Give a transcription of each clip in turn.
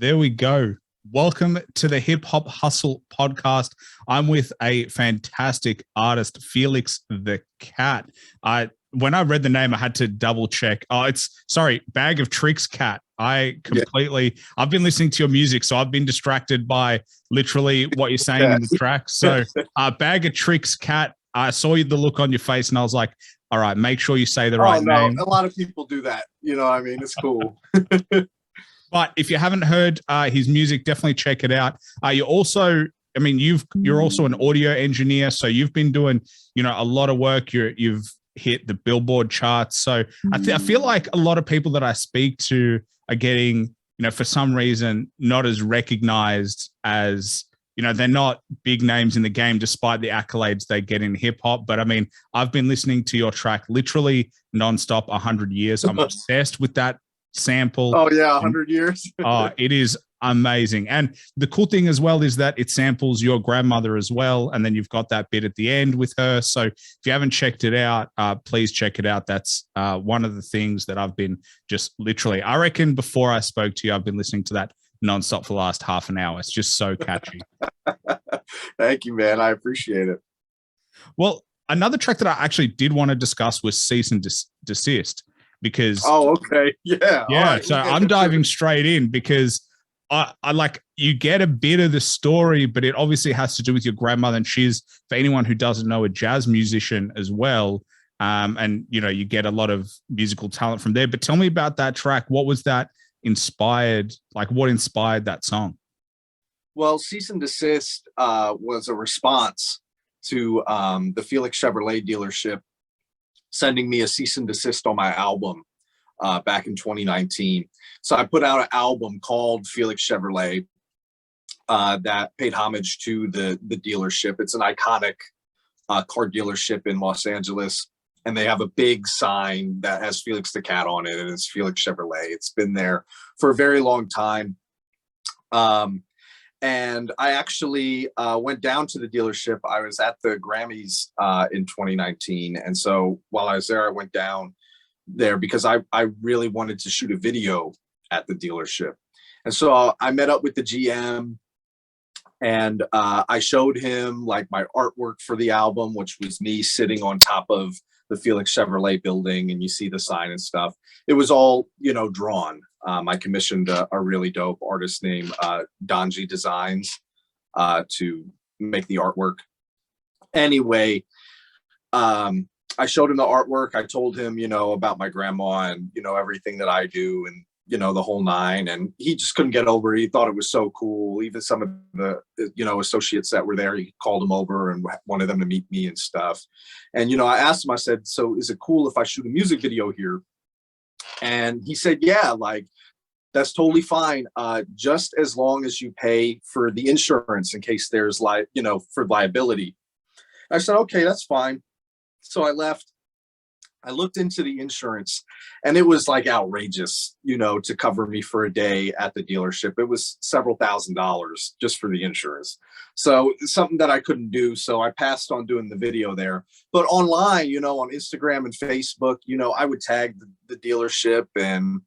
There we go. Welcome to the Hip Hop Hustle podcast. I'm with a fantastic artist, Felix the Cat. When I read the name, I had to double check. Oh, Bag of Tricks Cat. I've been listening to your music, so I've been distracted by literally what you're saying in the track. So, Bag of Tricks Cat. I saw the look on your face, and I was like, all right, make sure you say the right name. A lot of people do that. It's cool. But if you haven't heard his music, definitely check it out. You're also an audio engineer, so you've been doing, a lot of work. You've hit the Billboard charts. So I feel like a lot of people that I speak to are getting, for some reason, not as recognized as, they're not big names in the game, despite the accolades they get in hip hop. But I've been listening to your track literally nonstop 100 years. I'm obsessed with that sample. Oh yeah, 100 years. It is amazing. And the cool thing as well is that it samples your grandmother as well, and then you've got that bit at the end with her. So if you haven't checked it out, please check it out. That's one of the things that I've been just literally, I reckon before I spoke to you, I've been listening to that nonstop for the last half an hour. It's just so catchy. Thank you, man. I appreciate it. Well, another track that I actually did want to discuss was Cease and Desist. Because okay, yeah. Right. So I'm diving straight in because I like, you get a bit of the story, but it obviously has to do with your grandmother, and she's, for anyone who doesn't know, a jazz musician as well. And you get a lot of musical talent from there. But tell me about that track. What was that inspired? Like, what inspired that song? Well, Cease and Desist was a response to the Felix Chevrolet dealership sending me a cease and desist on my album back in 2019. So I put out an album called Felix Chevrolet that paid homage to the dealership. It's an iconic car dealership in Los Angeles, and they have a big sign that has Felix the Cat on it, and it's Felix Chevrolet. It's been there for a very long time. And I actually went down to the dealership. I was at the Grammys in 2019. And so while I was there, I went down there because I really wanted to shoot a video at the dealership. And so I met up with the GM, and I showed him like my artwork for the album, which was me sitting on top of the Felix Chevrolet building, and you see the sign and stuff. It was all, drawn. I commissioned a really dope artist named Donji Designs to make the artwork. Anyway, I showed him the artwork. I told him, about my grandma and, everything that I do, and, the whole nine. And he just couldn't get over it. He thought it was so cool. Even some of the, associates that were there, he called them over and wanted them to meet me and stuff. And, I asked him, I said, so is it cool if I shoot a music video here? And he said, yeah, like, that's totally fine. Just as long as you pay for the insurance in case there's for liability. I said, okay, that's fine. So I left. I looked into the insurance, and it was like outrageous, to cover me for a day at the dealership. It was several $1,000s just for the insurance. So something that I couldn't do. So I passed on doing the video there. But online, on Instagram and Facebook, I would tag the dealership and,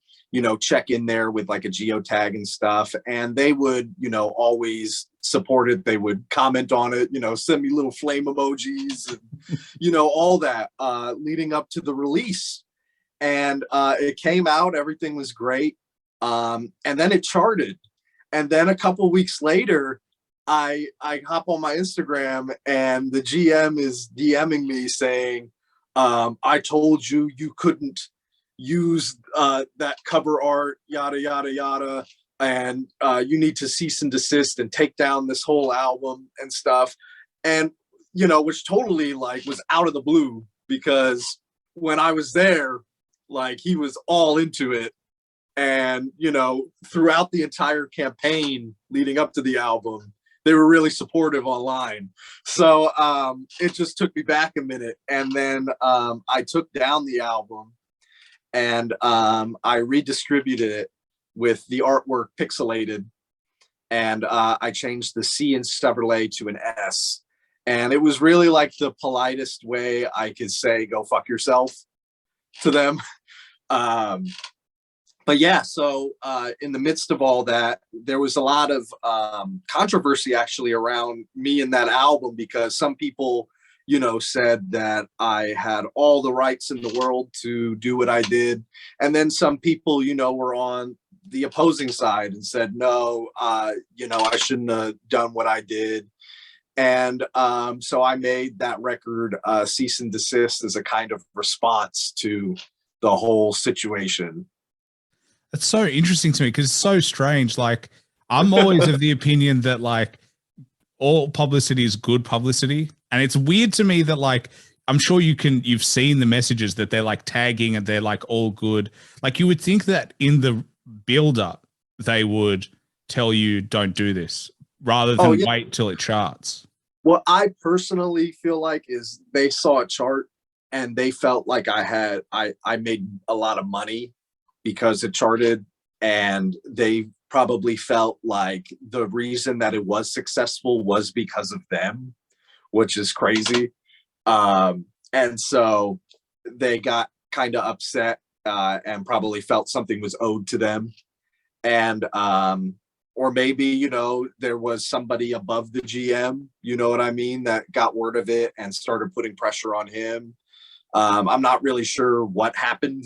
check in there with like a geotag and stuff. And they would, always support it. They would comment on it, send me little flame emojis and, all that leading up to the release. And it came out, everything was great. And then it charted. And then a couple weeks later, I hop on my Instagram, and the GM is DMing me saying, I told you couldn't use that cover art, yada, yada, yada. And you need to cease and desist and take down this whole album and stuff. And, which totally like was out of the blue, because when I was there, like, he was all into it. And, throughout the entire campaign leading up to the album, they were really supportive online. So it just took me back a minute. And then I took down the album, and I redistributed it with the artwork pixelated. And I changed the C in Chevrolet to an S. And it was really like the politest way I could say, go fuck yourself to them. but yeah, so in the midst of all that, there was a lot of controversy actually around me and that album, because some people, you know, said that I had all the rights in the world to do what I did. And then some people, you know, were on the opposing side and said, no, you know, I shouldn't have done what I did. And so I made that record cease and desist as a kind of response to the whole situation. It's so interesting to me because it's so strange. Like, I'm always of the opinion that like all publicity is good publicity. And it's weird to me that like, I'm sure you've seen the messages that they're like tagging and they're like all good. Like you would think that in the build up, they would tell you don't do this rather than Yeah. wait till it charts. What I personally feel like is they saw a chart and they felt like I made a lot of money because it charted, and they probably felt like the reason that it was successful was because of them, which is crazy. And so they got kind of upset and probably felt something was owed to them. And or maybe, you know, there was somebody above the GM, you know what I mean, that got word of it and started putting pressure on him. I'm not really sure what happened,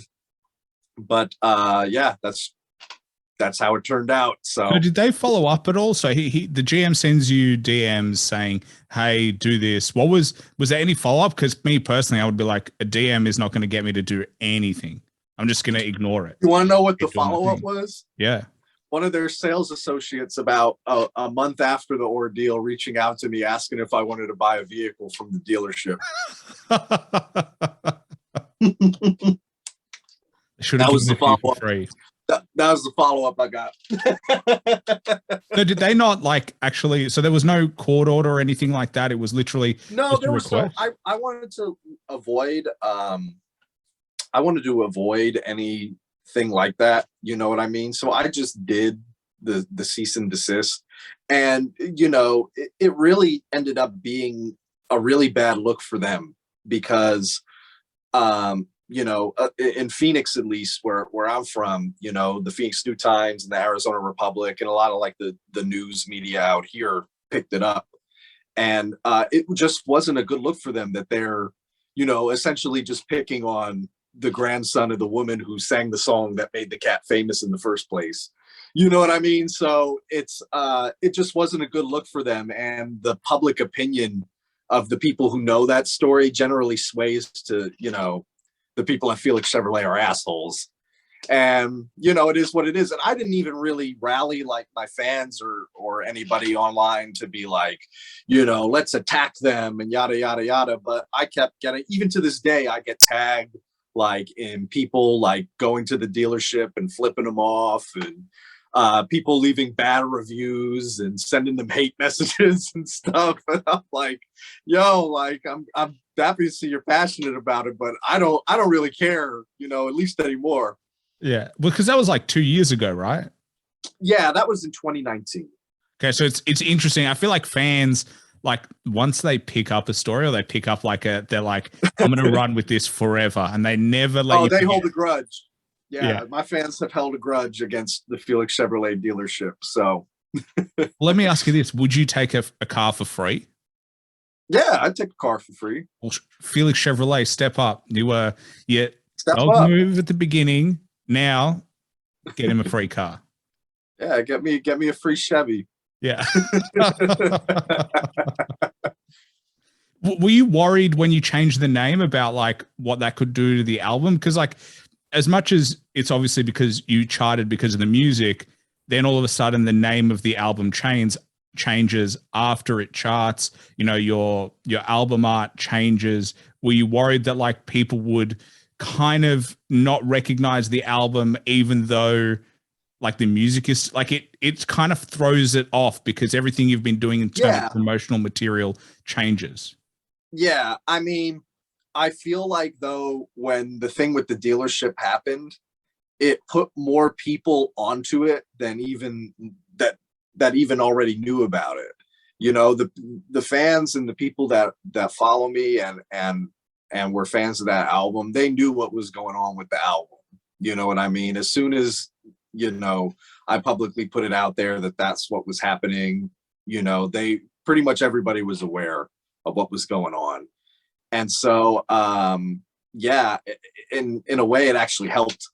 but yeah, that's how it turned out. So did they follow up at all? So the GM sends you DMs saying, "Hey, do this." Was there any follow up? Because me personally, I would be like, a DM is not going to get me to do anything. I'm just going to ignore it. You want to know what the follow up was? Yeah. One of their sales associates, about a month after the ordeal, reaching out to me asking if I wanted to buy a vehicle from the dealership. That was the follow up. Free. That was the follow up I got. So did they not like actually? So there was no court order or anything like that. It was literally no. There was so I wanted to avoid. I wanted to avoid anything like that. You know what I mean? So I just did the cease and desist, and you know, it really ended up being a really bad look for them because you know, in Phoenix, at least where I'm from, you know, the Phoenix New Times and the Arizona Republic and a lot of like the news media out here picked it up. And it just wasn't a good look for them that they're, you know, essentially just picking on the grandson of the woman who sang the song that made the cat famous in the first place. You know what I mean? So it's it just wasn't a good look for them. And the public opinion of the people who know that story generally sways to, you know, the people at Felix Chevrolet are assholes. And, you know, it is what it is. And I didn't even really rally like my fans or anybody online to be like, you know, let's attack them and yada, yada, yada. But I kept getting, even to this day, I get tagged like in people like going to the dealership and flipping them off, and people leaving bad reviews and sending them hate messages and stuff. And I'm like, yo, like I'm happy to see you're passionate about it, but I don't really care, you know, at least anymore. Yeah, well, because that was like 2 years ago, right? Yeah, that was in 2019. Okay, so it's interesting. I feel like fans, like once they pick up a story or they pick up like they're like, I'm going to run with this forever, and they never let you. They hold a grudge. Yeah, my fans have held a grudge against the Felix Chevrolet dealership. So let me ask you this: would you take a car for free? Yeah, I'd take a car for free. Well, Felix Chevrolet, step up. You were step up. Move at the beginning. Now, get him a free car. Yeah, get me a free Chevy. Yeah. Were you worried when you changed the name about like what that could do to the album? Because like, as much as it's obviously because you charted because of the music, then all of a sudden the name of the album changes after it charts. You know, your album art changes. Were you worried that like people would kind of not recognize the album, even though like the music is like it kind of throws it off because everything you've been doing in terms of promotional material changes? Yeah, I mean, I feel like though when the thing with the dealership happened, it put more people onto it than even that even already knew about it. You know, the fans and the people that follow me and were fans of that album, they knew what was going on with the album. You know what I mean? As soon as, I publicly put it out there that that's what was happening, they pretty much everybody was aware of what was going on. And so, yeah, in a way, it actually helped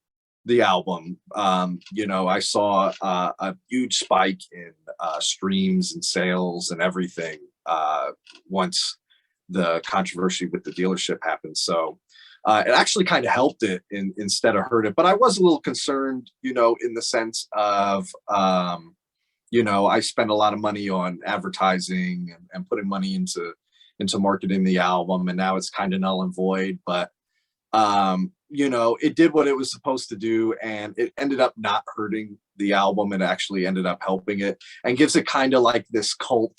the album. I saw a huge spike in streams and sales and everything once the controversy with the dealership happened. So it actually kind of helped it instead of hurt it. But I was a little concerned, in the sense of, I spent a lot of money on advertising and putting money into marketing the album, and now it's kind of null and void. But it did what it was supposed to do, and it ended up not hurting the album. It actually ended up helping it, and gives it kind of like this cult,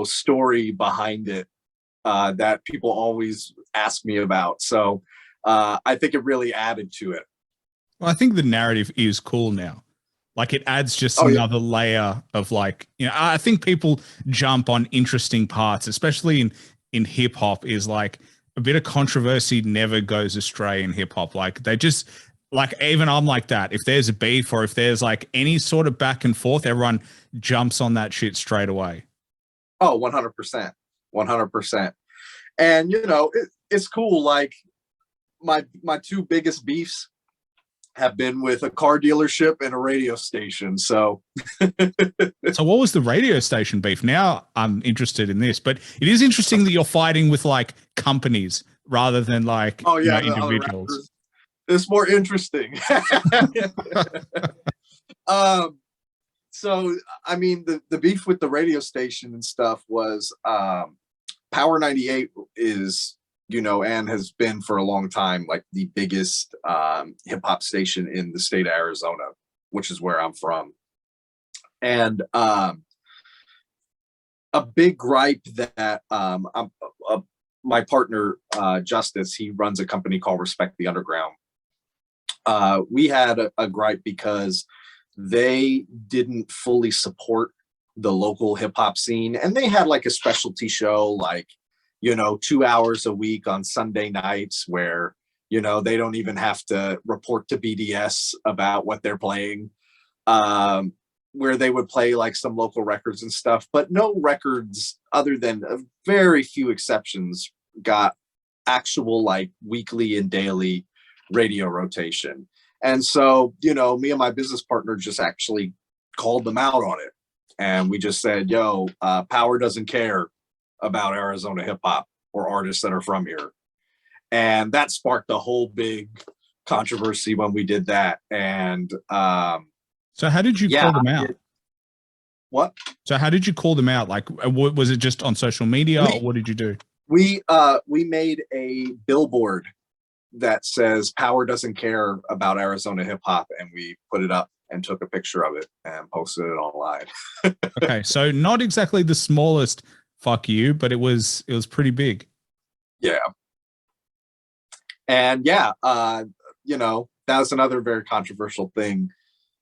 story behind it that people always ask me about. So I think it really added to it. Well, I think the narrative is cool now. Like it adds just another layer of like, I think people jump on interesting parts, especially in hip hop, is like a bit of controversy never goes astray in hip hop. Like they just like, even I'm like that. If there's a beef or if there's like any sort of back and forth, everyone jumps on that shit straight away. Oh, 100%. 100%. And, it's cool. Like my two biggest beefs have been with a car dealership and a radio station. So so what was the radio station beef? Now I'm interested in this, but it is interesting that you're fighting with like companies rather than like individuals. It's more interesting. So I mean the beef with the radio station and stuff was Power 98 is, and has been for a long time, like the biggest hip hop station in the state of Arizona, which is where I'm from. And a big gripe that my partner, Justice, he runs a company called Respect the Underground. We had a gripe because they didn't fully support the local hip hop scene. And they had like a specialty show, like, 2 hours a week on Sunday nights where, they don't even have to report to BDS about what they're playing, where they would play like some local records and stuff, but no records, other than a very few exceptions, got actual like weekly and daily radio rotation. And so, me and my business partner just actually called them out on it. And we just said, Power doesn't care about Arizona hip hop or artists that are from here. And that sparked a whole big controversy when we did that. And so how did you call them out? What? So how did you call them out? Like, was it just on social media or what did you do? We made a billboard that says Power doesn't care about Arizona hip hop, and we put it up and took a picture of it and posted it online. Okay, so not exactly the smallest fuck you, but it was pretty big. Yeah. And yeah, that was another very controversial thing.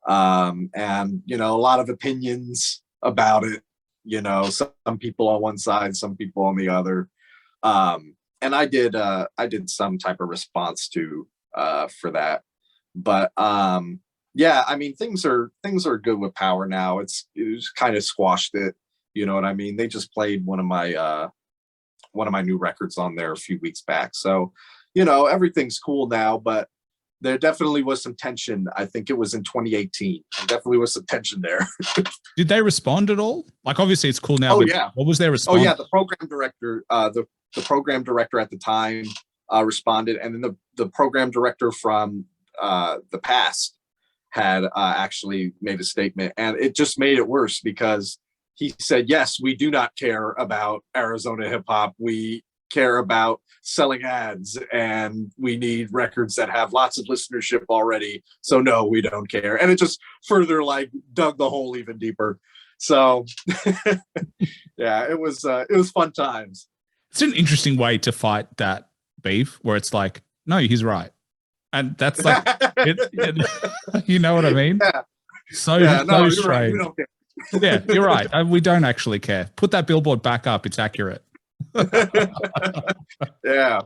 And a lot of opinions about it, some people on one side, some people on the other. And I did some type of response for that. But yeah, I mean, things are good with Power now. It was kind of squashed it. You know what I mean? They just played one of my new records on there a few weeks back. So, everything's cool now, but there definitely was some tension. I think it was in 2018. There definitely was some tension there. Did they respond at all? Like, obviously it's cool now. Oh, but yeah. What was their response? Oh, yeah. The program director, the program director at the time responded. And then the program director from the past had actually made a statement. And it just made it worse because he said, yes, we do not care about Arizona hip hop. We care about selling ads, and we need records that have lots of listenership already. So no, we don't care. And it just further like dug the hole even deeper. So yeah, it was fun times. It's an interesting way to fight that beef where it's like, no, he's right. And that's like, you know what I mean? Yeah. So yeah, no, strange. Right. We don't care. Yeah, you're right. We don't actually care. Put that billboard back up. It's accurate. Yeah.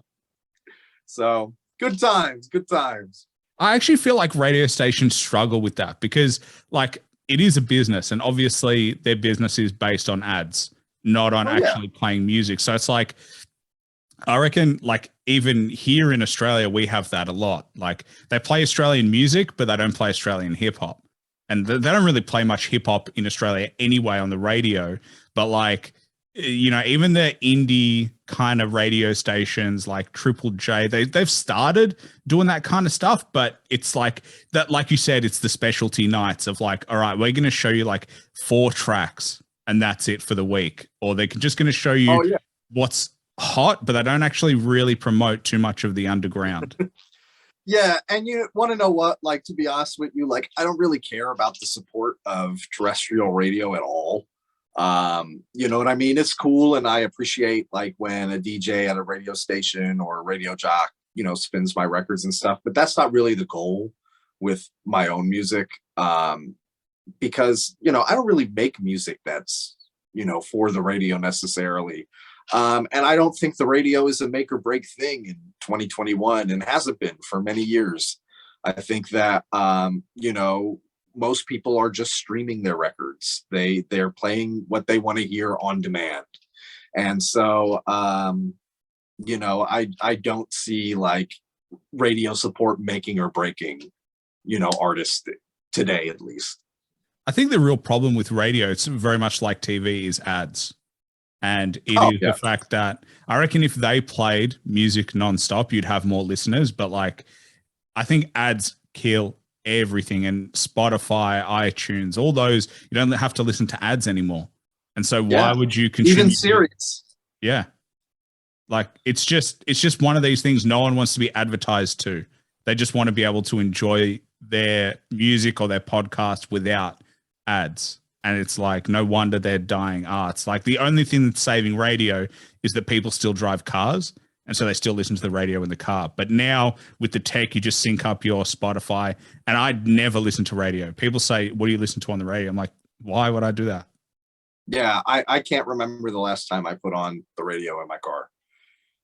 So Good times, good times. I actually feel like radio stations struggle with that because like it is a business and obviously their business is based on ads, not on Oh, yeah. actually playing music. So it's like, I reckon like even here in Australia, we have that a lot. Like they play Australian music, but they don't play Australian hip hop. And they don't really play much hip hop in Australia anyway on the radio. But like, you know, even the indie kind of radio stations like Triple J, they've started doing that kind of stuff, but it's like that, like you said, it's the specialty nights of like, all right, we're going to show you like 4 tracks and that's it for the week. Or they're just going to show you Oh, yeah. what's hot, but they don't actually really promote too much of the underground. Yeah, and you want to know what? Like, to be honest with you, like, I don't really care about the support of terrestrial radio at all. You know what I mean? It's cool, and I appreciate like when a DJ at a radio station or a radio jock, you know, spins my records and stuff. But that's not really the goal with my own music, because you know I don't really make music that's, you know, for the radio necessarily. And I don't think the radio is a make or break thing in 2021 and hasn't been for many years. I think that, you know, most people are just streaming their records. They're playing what they want to hear on demand. And so, you know, I don't see like radio support making or breaking, you know, artists today, at least. I think the real problem with radio, it's very much like TV, is ads. And it is Yeah. the fact that I reckon if they played music nonstop, you'd have more listeners. But like, I think ads kill everything. And Spotify, iTunes, all those, you don't have to listen to ads anymore. And so why would you contribute? Even Sirius? Yeah. Like it's just one of these things no one wants to be advertised to. They just want to be able to enjoy their music or their podcast without ads. And it's like, no wonder they're dying arts. Like the only thing that's saving radio is that people still drive cars. And so they still listen to the radio in the car. But now with the tech, you just sync up your Spotify. And I'd never listen to radio. People say, what do you listen to on the radio? I'm like, why would I do that? Yeah, I can't remember the last time I put on the radio in my car,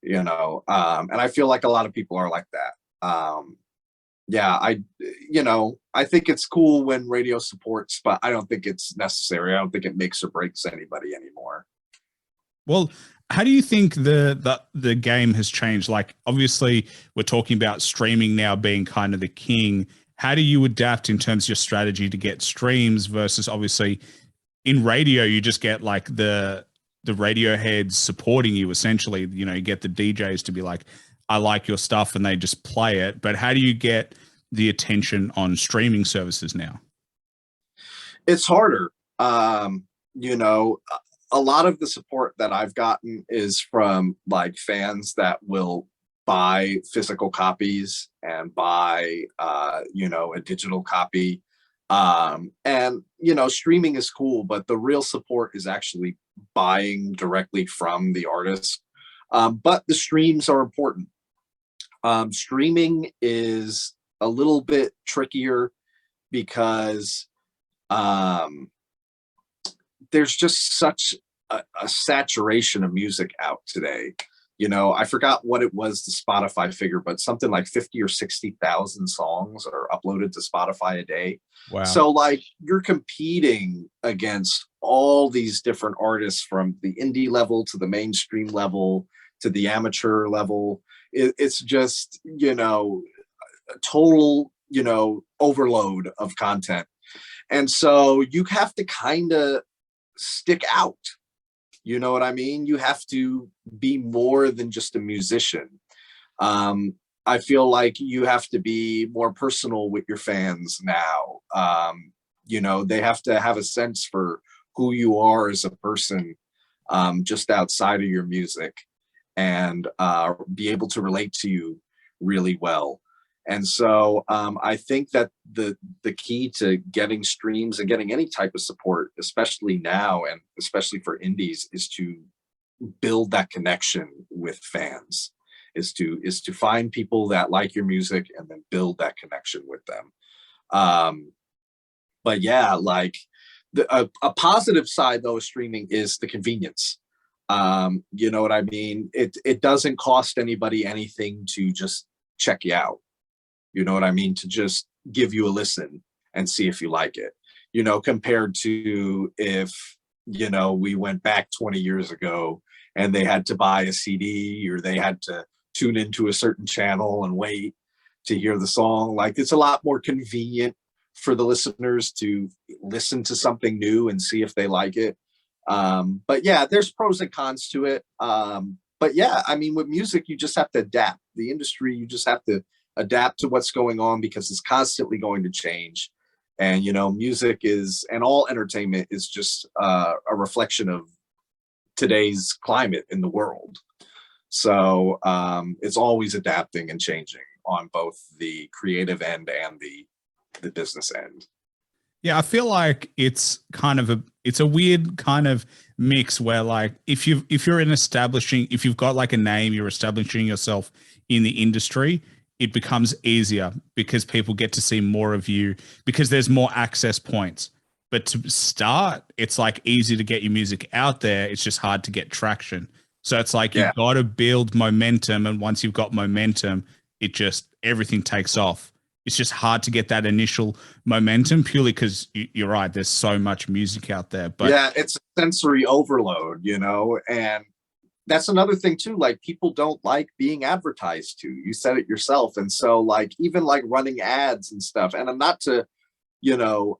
you know, and I feel like a lot of people are like that. Yeah, you know, I think it's cool when radio supports, but I don't think it's necessary. I don't think it makes or breaks anybody anymore. Well, how do you think the game has changed? Like, obviously, we're talking about streaming now being kind of the king. How do you adapt in terms of your strategy to get streams versus obviously in radio, you just get like the radio heads supporting you essentially, you know, you get the DJs to be like, I like your stuff and they just play it. But how do you get the attention on streaming services now? It's harder. You know, a lot of the support that I've gotten is from like fans that will buy physical copies and buy, you know, a digital copy. And, you know, streaming is cool, but the real support is actually buying directly from the artist. But the streams are important. Streaming is a little bit trickier because there's just such a saturation of music out today. You know, I forgot what it was, the Spotify figure, but something like 50 or 60,000 songs are uploaded to Spotify a day. Wow. So like you're competing against all these different artists from the indie level to the mainstream level to the amateur level. It's just, you know, a total, you know, overload of content. And so you have to kind of stick out. You know what I mean? You have to be more than just a musician. I feel like you have to be more personal with your fans now. You know, they have to have a sense for who you are as a person, just outside of your music, and be able to relate to you really well. And so I think that the key to getting streams and getting any type of support, especially now and especially for indies, is to build that connection with fans, is to find people that like your music and then build that connection with them. But yeah, like a positive side though of streaming is the convenience. You know what I mean? It doesn't cost anybody anything to just check you out. You know what I mean? To just give you a listen and see if you like it, you know, compared to if, you know, we went back 20 years ago and they had to buy a CD or they had to tune into a certain channel and wait to hear the song. Like, it's a lot more convenient for the listeners to listen to something new and see if they like it. But yeah, there's pros and cons to it. But yeah, I mean, with music, you just have to adapt. The industry, you just have to adapt to what's going on because it's constantly going to change. And, you know, music is, and all entertainment is just a reflection of today's climate in the world. So it's always adapting and changing on both the creative end and the business end. Yeah, I feel like it's kind of it's a weird kind of mix where, like, if you're if you've got like a name, you're establishing yourself in the industry, it becomes easier because people get to see more of you because there's more access points. But to start, it's like easy to get your music out there. It's just hard to get traction. So it's like you've got to build momentum, and once you've got momentum, it just everything takes off. It's just hard to get that initial momentum purely because you're right. There's so much music out there, but yeah, it's sensory overload, you know, and that's another thing too. Like, people don't like being advertised to. You said it yourself. And so, like, even like running ads and stuff, and I'm not to, you know,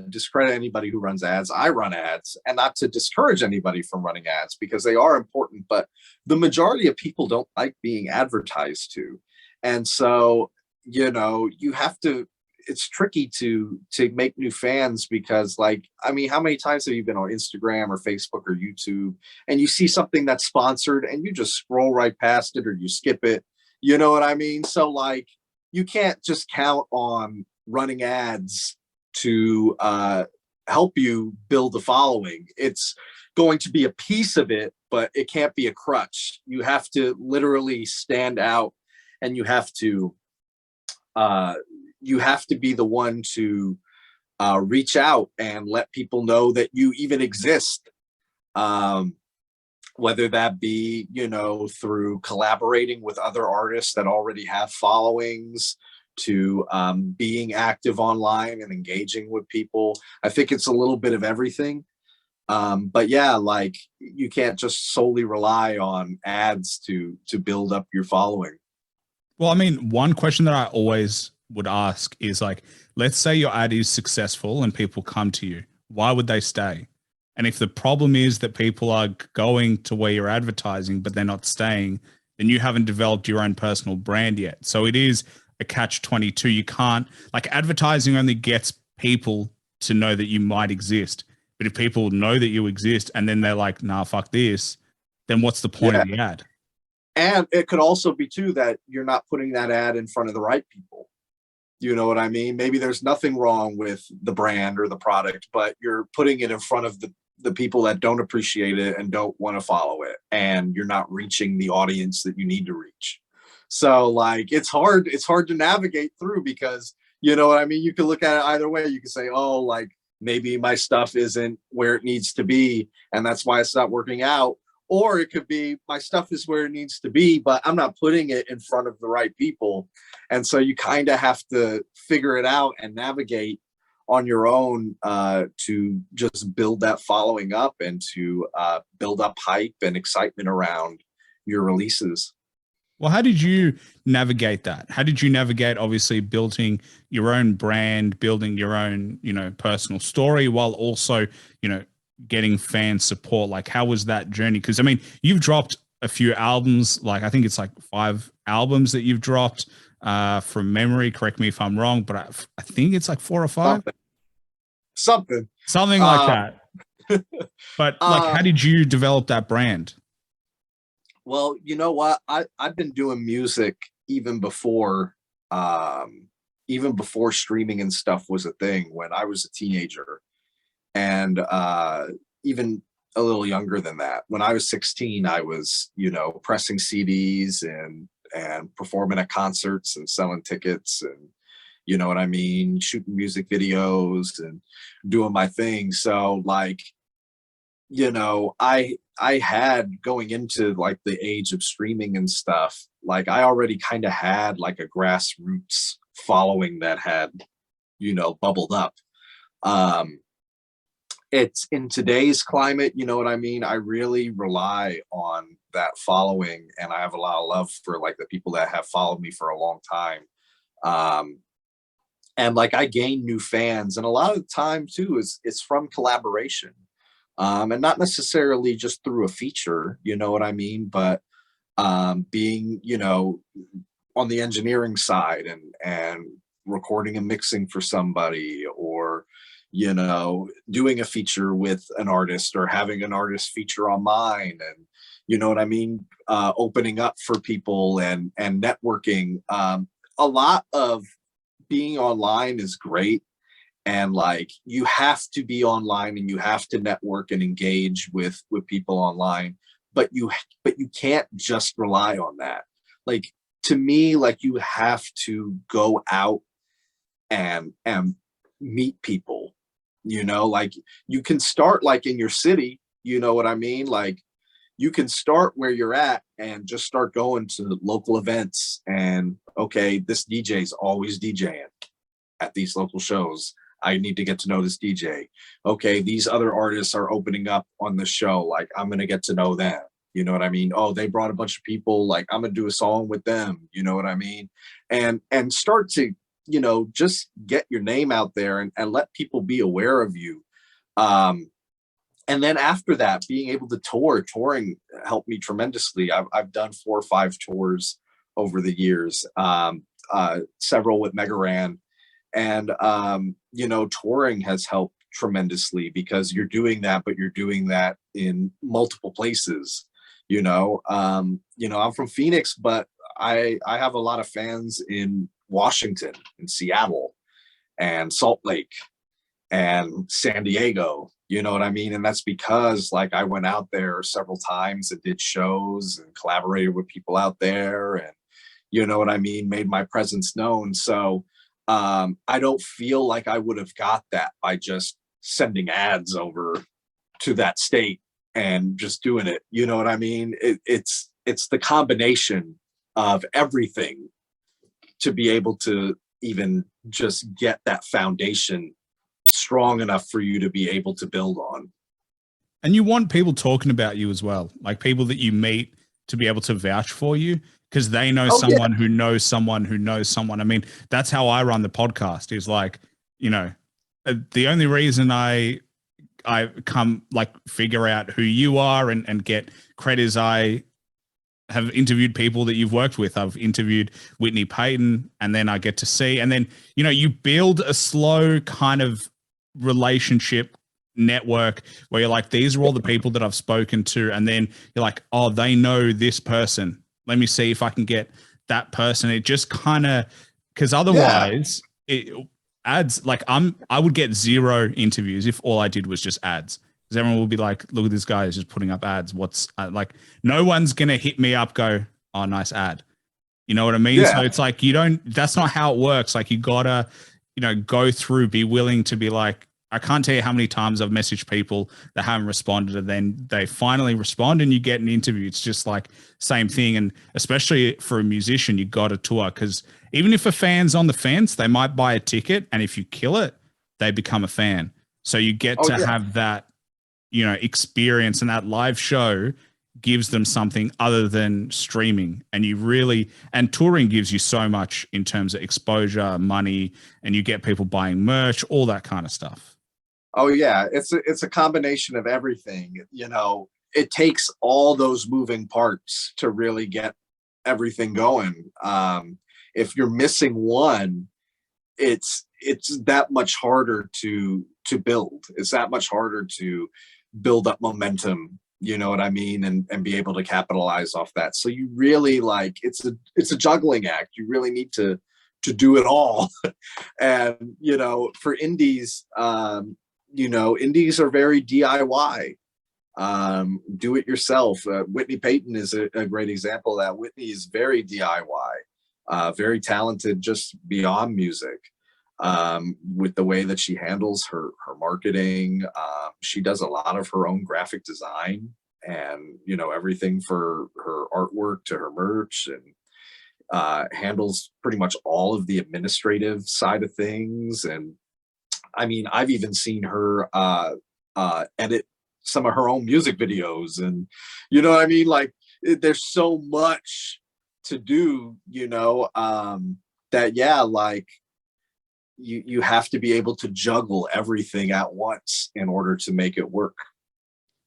discredit anybody who runs ads. I run ads, and not to discourage anybody from running ads because they are important, but the majority of people don't like being advertised to. And so, you know, you have to, it's tricky to make new fans because, like, I mean, how many times have you been on Instagram or Facebook or YouTube and you see something that's sponsored and you just scroll right past it or you skip it? You know what I mean? So, like, you can't just count on running ads to help you build a following. It's going to be a piece of it, but it can't be a crutch. You have to literally stand out, and you have to be the one to reach out and let people know that you even exist. Whether that be, you know, through collaborating with other artists that already have followings, to being active online and engaging with people. I think it's a little bit of everything. But yeah, like, you can't just solely rely on ads to build up your following. well, I mean, one question that I always would ask is, like, let's say your ad is successful and people come to you. Why would they stay? And if the problem is that people are going to where you're advertising, but they're not staying, then you haven't developed your own personal brand yet. So it is a catch-22. You can't, like, advertising only gets people to know that you might exist. But if people know that you exist and then they're like, nah, fuck this, then what's the point of the ad? And it could also be too that you're not putting that ad in front of the right people. You know what I mean? Maybe there's nothing wrong with the brand or the product, but you're putting it in front of the people that don't appreciate it and don't want to follow it. And you're not reaching the audience that you need to reach. So, like, it's hard to navigate through because, you know what I mean? You can look at it either way. You can say, oh, like, maybe my stuff isn't where it needs to be, and that's why it's not working out. Or it could be my stuff is where it needs to be, but I'm not putting it in front of the right people. And so you kind of have to figure it out and navigate on your own to just build that following up and to build up hype and excitement around your releases. Well, how did you navigate that? How did you navigate, obviously, building your own brand, building your own, you know, personal story, while also, you know, getting fan support? Like, how was that journey? Because, I mean, you've dropped a few albums, like, I think it's like 5 albums that you've dropped from memory. Correct me if I'm wrong, but I think it's like 4 or 5. Something like that. But, like, how did you develop that brand? Well, you know what? I've been doing music even before streaming and stuff was a thing when I was a teenager. And even a little younger than that. When I was 16, I was, you know, pressing CDs and performing at concerts and selling tickets and, you know what I mean, shooting music videos and doing my thing. So, like, you know, I had going into like the age of streaming and stuff, like I already kind of had like a grassroots following that had, you know, bubbled up. Um, it's in today's climate, you know what I mean? I really rely on that following, and I have a lot of love for like the people that have followed me for a long time. Um, and like I gain new fans, and a lot of the time too is it's from collaboration, and not necessarily just through a feature, you know what I mean? But being, you know, on the engineering side and recording and mixing for somebody, or you know, doing a feature with an artist, or having an artist feature on mine, and you know what I mean, opening up for people and networking. A lot of being online is great, and like you have to be online and you have to network and engage with people online, but you can't just rely on that. Like, to me, like you have to go out and meet people, you know, like you can start like in your city, you know what I mean, like you can start where you're at and just start going to local events, and okay, this DJ's always DJing at these local shows. I need to get to know this DJ. Okay, these other artists are opening up on the show. Like, I'm gonna get to know them. You know what I mean? Oh, they brought a bunch of people. Like, I'm gonna do a song with them. You know what I mean? And start to, you know, just get your name out there and let people be aware of you. Um, and then after that, being able to touring helped me tremendously. I've done 4 or 5 tours over the years, several with Mega Ran, and you know, touring has helped tremendously because you're doing that, but you're doing that in multiple places. You know, I'm from Phoenix, but I have a lot of fans in Washington, in Seattle, and Salt Lake, and San Diego. You know what I mean? And that's because like I went out there several times and did shows and collaborated with people out there, and you know what I mean, made my presence known. So I don't feel like I would have got that by just sending ads over to that state and just doing it. You know what I mean? It's the combination of everything to be able to even just get that foundation strong enough for you to be able to build on. And you want people talking about you as well, like people that you meet to be able to vouch for you because they know someone who knows someone who knows someone. I mean, that's how I run the podcast, is like, you know, the only reason I come like figure out who you are and get credit is I have interviewed people that you've worked with. I've interviewed Whitney Payton, and then I get to see, and then, you know, you build a slow kind of relationship network where you're like, these are all the people that I've spoken to. And then you're like, oh, they know this person. Let me see if I can get that person. It just kind of, because otherwise it ads, like I would get 0 interviews if all I did was just ads. Because everyone will be like, look at this guy is just putting up ads. What's like, no one's going to hit me up, go, oh, nice ad. You know what I mean? Yeah. So it's like, that's not how it works. Like you gotta, you know, go through, be willing to be like, I can't tell you how many times I've messaged people that haven't responded, and then they finally respond and you get an interview. It's just like same thing. And especially for a musician, you got to tour, because even if a fan's on the fence, they might buy a ticket, and if you kill it, they become a fan. So you get to have that, you know, experience, and that live show gives them something other than streaming. And and touring gives you so much in terms of exposure, money, and you get people buying merch, all that kind of stuff. Oh yeah, it's a combination of everything. You know, it takes all those moving parts to really get everything going. If you're missing one, it's that much harder to build. It's that much harder to build up momentum. You know what I mean, and be able to capitalize off that. So you really like it's a juggling act. You really need to do it all. And you know, for indies, you know, indies are very DIY, do it yourself. Whitney Payton is a great example of that. Whitney is very DIY, very talented, just beyond music. with the way that she handles her marketing. She does a lot of her own graphic design, and you know, everything for her artwork to her merch, and handles pretty much all of the administrative side of things. And I mean, I've even seen her edit some of her own music videos, and you know what I mean? Like, there's so much to do, you know, that yeah, like you have to be able to juggle everything at once in order to make it work.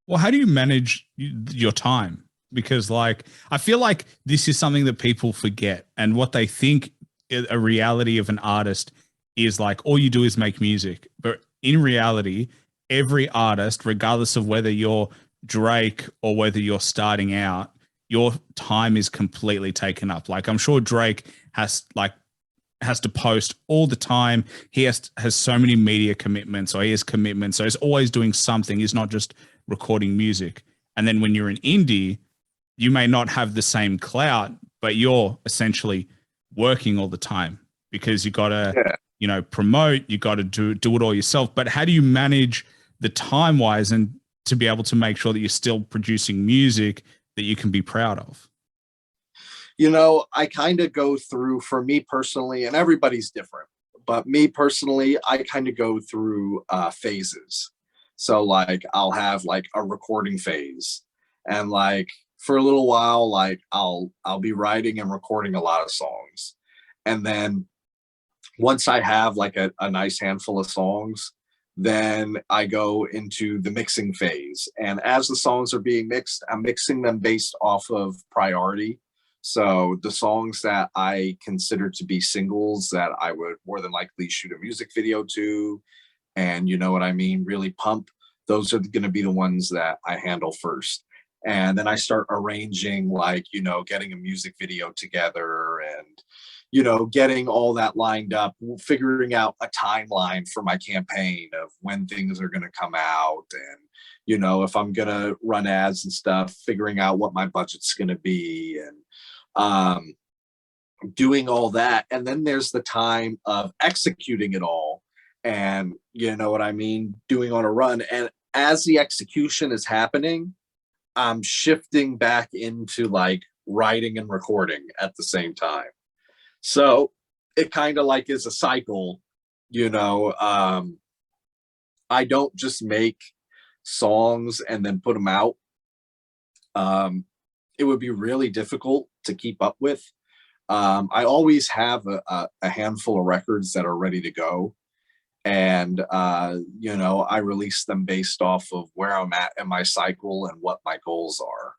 Well, how do you manage your time? Because like, I feel like this is something that people forget, and what they think a reality of an artist is like, all you do is make music. But in reality, every artist, regardless of whether you're Drake or whether you're starting out, your time is completely taken up. Like, I'm sure Drake has to post all the time. He has so many media commitments, or he has commitments. So he's always doing something. He's not just recording music. And then when you're an indie, you may not have the same clout, but you're essentially working all the time because you got to, you know, promote, you got to do it all yourself. But how do you manage the time wise and to be able to make sure that you're still producing music that you can be proud of? You know, I kind of go through, for me personally, and everybody's different, but me personally, I kind of go through phases. So like, I'll have like a recording phase, and like for a little while, like I'll be writing and recording a lot of songs. And then once I have like a nice handful of songs, then I go into the mixing phase. And as the songs are being mixed, I'm mixing them based off of priority. So the songs that I consider to be singles that I would more than likely shoot a music video to, and you know what I mean, really pump, those are going to be the ones that I handle first. And then I start arranging, like, you know, getting a music video together, and you know, getting all that lined up, figuring out a timeline for my campaign of when things are going to come out. And, you know, if I'm going to run ads and stuff, figuring out what my budget's going to be, and doing all that. And then there's the time of executing it all, and, you know what I mean, doing on a run. And as the execution is happening, I'm shifting back into like writing and recording at the same time. So it kind of like is a cycle, you know. I don't just make songs and then put them out. It would be really difficult to keep up with. I always have a handful of records that are ready to go. And, you know, I release them based off of where I'm at in my cycle and what my goals are.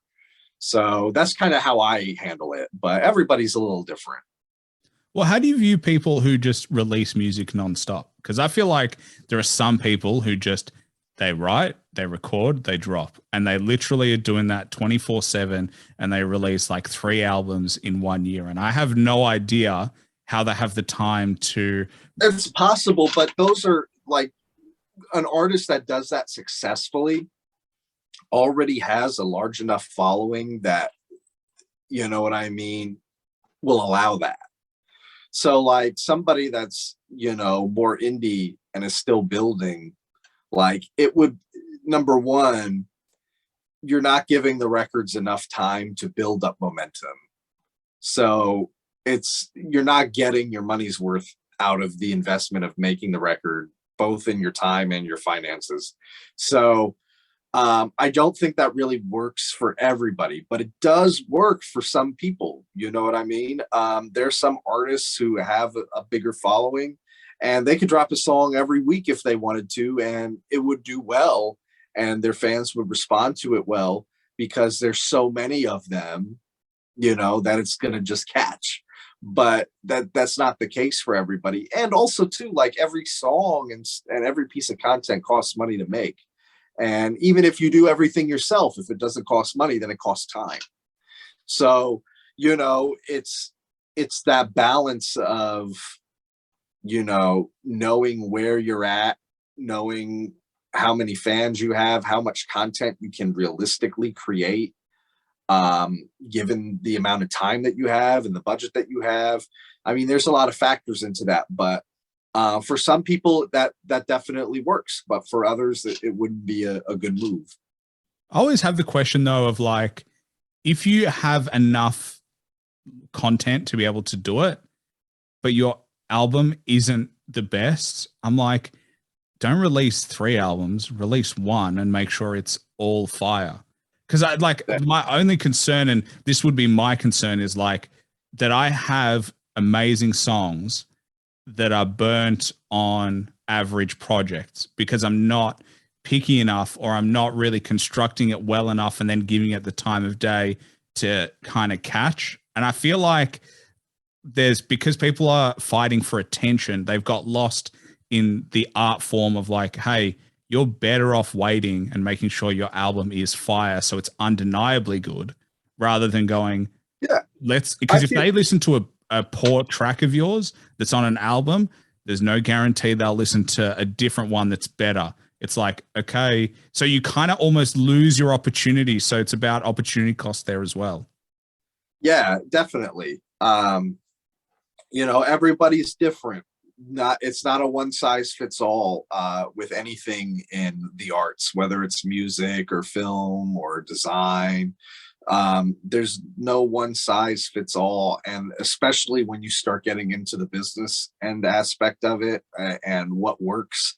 So that's kind of how I handle it, but everybody's a little different. Well, how do you view people who just release music nonstop? Because I feel like there are some people who just, they write, they record, they drop, and they literally are doing that 24/7, and they release like 3 albums in 1 year. And I have no idea how they have the time to. It's possible, but those are like, an artist that does that successfully already has a large enough following that, you know what I mean, will allow that. So like somebody that's, you know, more indie and is still building, like it would, number one, you're not giving the records enough time to build up momentum. So you're not getting your money's worth out of the investment of making the record, both in your time and your finances. So I don't think that really works for everybody, but it does work for some people. You know what I mean? There's some artists who have a bigger following, and they could drop a song every week if they wanted to, and it would do well, and their fans would respond to it well, because there's so many of them, you know, that it's going to just catch. But that's not the case for everybody. And also too, like every song and every piece of content costs money to make. And even if you do everything yourself, if it doesn't cost money, then it costs time. So, you know, it's that balance of, you know, knowing where you're at, knowing how many fans you have, how much content you can realistically create, given the amount of time that you have and the budget that you have. I mean, there's a lot of factors into that, but For some people that definitely works, but for others it wouldn't be a good move. I always have the question though of like, if you have enough content to be able to do it, but your album isn't the best, I'm like, don't release 3 albums, release 1 and make sure it's all fire. Because I like my only concern, and this would be my concern, is like that I have amazing songs that are burnt on average projects because I'm not picky enough, or I'm not really constructing it well enough and then giving it the time of day to kind of catch. And I feel like because people are fighting for attention, they've got lost in the art form of like, hey, you're better off waiting and making sure your album is fire so it's undeniably good, rather than going, yeah, because if they listen to a poor track of yours that's on an album, there's no guarantee they'll listen to a different one that's better. It's like, okay, so you kind of almost lose your opportunity. So it's about opportunity cost there as well. Yeah, definitely. Everybody's different. It's not a one size fits all with anything in the arts, whether it's music or film or design. There's no one size fits all, and especially when you start getting into the business end aspect of it and what works.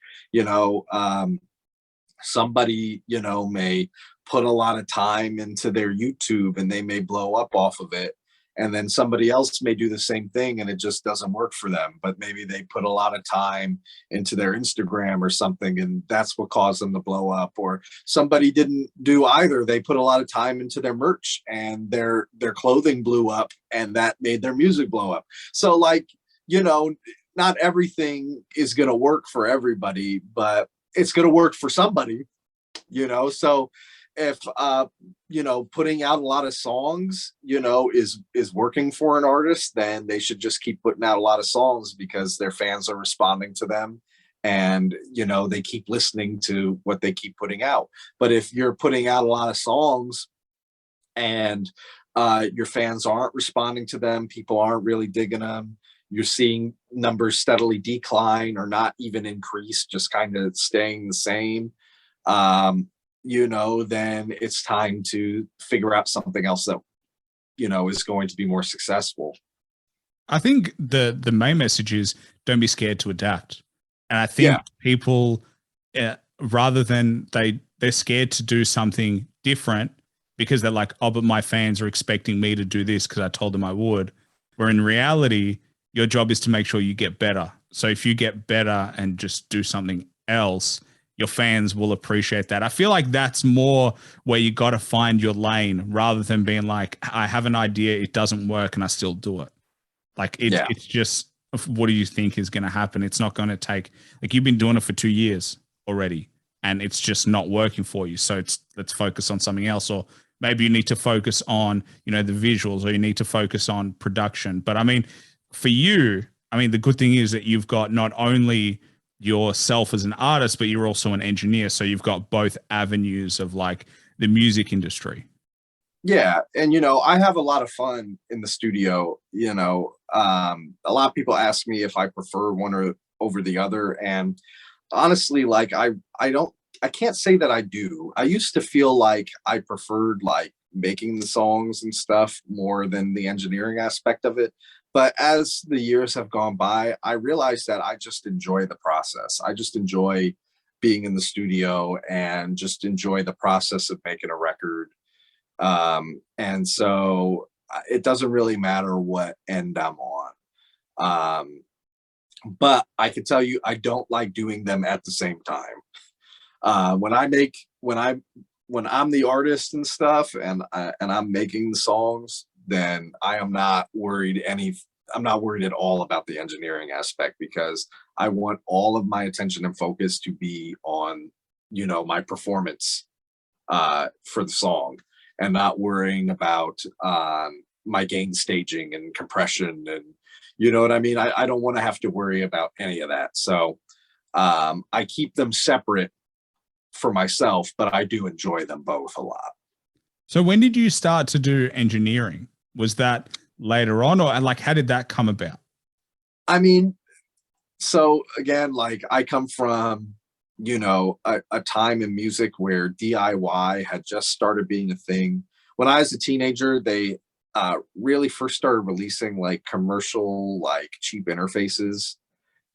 Somebody may put a lot of time into their YouTube and they may blow up off of it, and then somebody else may do the same thing and it just doesn't work for them, but maybe they put a lot of time into their Instagram or something and that's what caused them to blow up. Or somebody didn't do either, they put a lot of time into their merch and their clothing blew up and that made their music blow up. So not everything is going to work for everybody, but it's going to work for somebody. So if putting out a lot of songs is working for an artist, then they should just keep putting out a lot of songs because their fans are responding to them and they keep listening to what they keep putting out. But if you're putting out a lot of songs and your fans aren't responding to them, people aren't really digging them, you're seeing numbers steadily decline or not even increase, just kind of staying the same, then it's time to figure out something else that, is going to be more successful. I think the main message is don't be scared to adapt. And I think people, rather than they're scared to do something different because they're like, oh, but my fans are expecting me to do this because I told them I would. Where in reality, your job is to make sure you get better. So if you get better and just do something else, your fans will appreciate that. I feel like that's more where you got to find your lane rather than being like, I have an idea, it doesn't work, and I still do it. Like it's just, what do you think is going to happen? It's not going to take, like you've been doing it for 2 years already and it's just not working for you. So let's focus on something else. Or maybe you need to focus on, the visuals, or you need to focus on production. But I mean, for you, the good thing is that you've got not only yourself as an artist, but you're also an engineer. So you've got both avenues of like the music industry. Yeah. And, I have a lot of fun in the studio. A lot of people ask me if I prefer one over the other. And honestly, like, I can't say that I do. I used to feel like I preferred like making the songs and stuff more than the engineering aspect of it. But as the years have gone by, I realized that I just enjoy the process. I just enjoy being in the studio and just enjoy the process of making a record. And so it doesn't really matter what end I'm on. But I can tell you, I don't like doing them at the same time. When I'm the artist and stuff and I'm making the songs, then I'm not worried at all about the engineering aspect, because I want all of my attention and focus to be on, my performance for the song, and not worrying about my gain staging and compression and you know what I mean? I don't want to have to worry about any of that. So I keep them separate for myself, but I do enjoy them both a lot. So when did you start to do engineering? Was that later on, or like how did that come about? I mean, So again, like I come from, a time in music where DIY had just started being a thing. When I was a teenager, they really first started releasing like commercial, like cheap interfaces,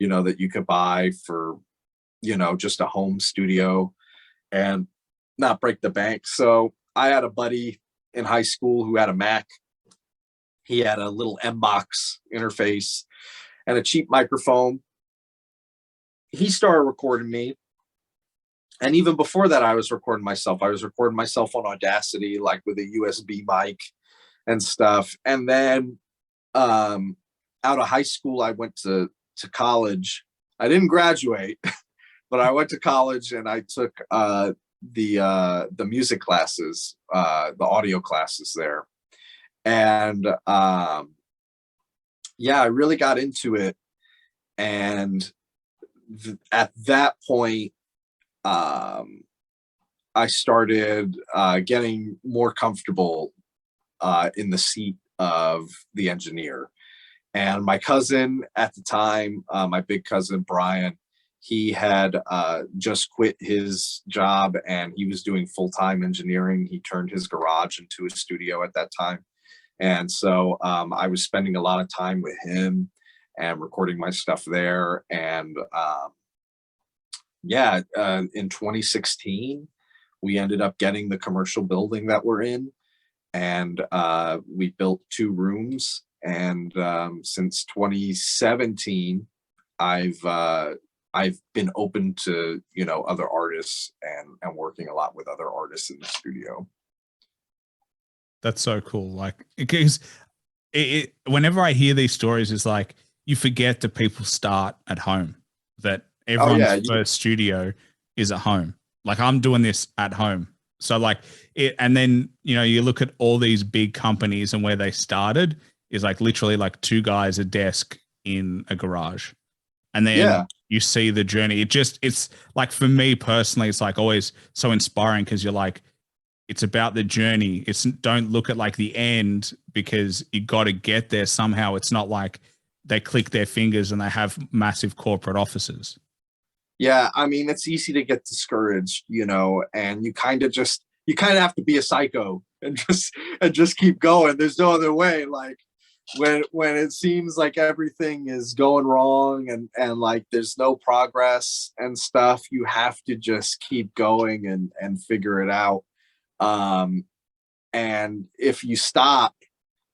that you could buy for, just a home studio and not break the bank. So I had a buddy in high school who had a Mac. He had a little M-Box interface and a cheap microphone. He started recording me. And even before that, I was recording myself. I was recording myself on Audacity, like with a USB mic and stuff. And then out of high school, I went to college. I didn't graduate, but I went to college and I took the music classes, the audio classes there. And yeah, I really got into it. And at that point, I started getting more comfortable in the seat of the engineer. And my cousin at the time, my big cousin Brian, he had just quit his job and he was doing full-time engineering. He turned his garage into a studio at that time. And so I was spending a lot of time with him and recording my stuff there. And yeah, in 2016, we ended up getting the commercial building that we're in. And we built 2 rooms. And since 2017, I've been open to, other artists and working a lot with other artists in the studio. That's so cool. Like, because whenever I hear these stories, it's like you forget that people start at home, that everyone's first studio is at home. Like I'm doing this at home. So like it, and then, you look at all these big companies and where they started is like literally like 2 guys, a desk in a garage. And then you see the journey. It's like, for me personally, it's like always so inspiring because you're like, it's about the journey. It's don't look at like the end because you got to get there somehow. It's not like they click their fingers and they have massive corporate offices. Yeah, I mean, it's easy to get discouraged, and you kind of have to be a psycho and just keep going. There's no other way. Like when it seems like everything is going wrong and like there's no progress and stuff, you have to just keep going and figure it out. And if you stop,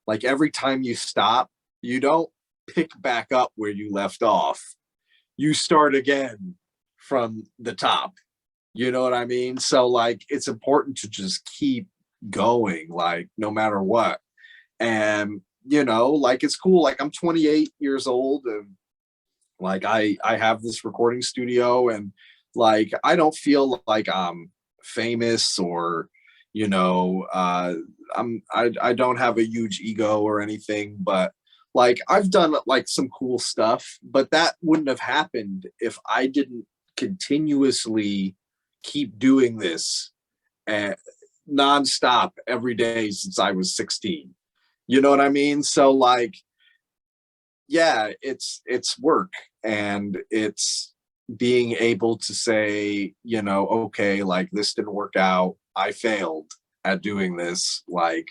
like every time you stop, you don't pick back up where you left off. You start again from the top. You know what I mean? So like it's important to just keep going, like no matter what. And like it's cool. Like I'm 28 years old and like I have this recording studio and like I don't feel like I'm famous or I don't have a huge ego or anything, but like I've done like some cool stuff, but that wouldn't have happened if I didn't continuously keep doing this nonstop every day since I was 16. You know what I mean? So like, yeah, it's work and it's being able to say, okay, like this didn't work out. I failed at doing this. Like,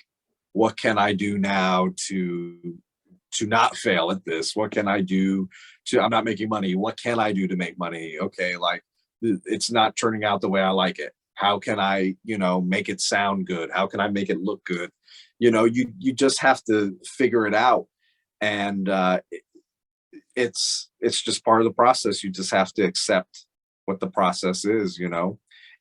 what can I do now to not fail at this? What can I do I'm not making money. What can I do to make money? Okay, like it's not turning out the way I like it. How can I, make it sound good? How can I make it look good? You just have to figure it out. And it's just part of the process. You just have to accept what the process is.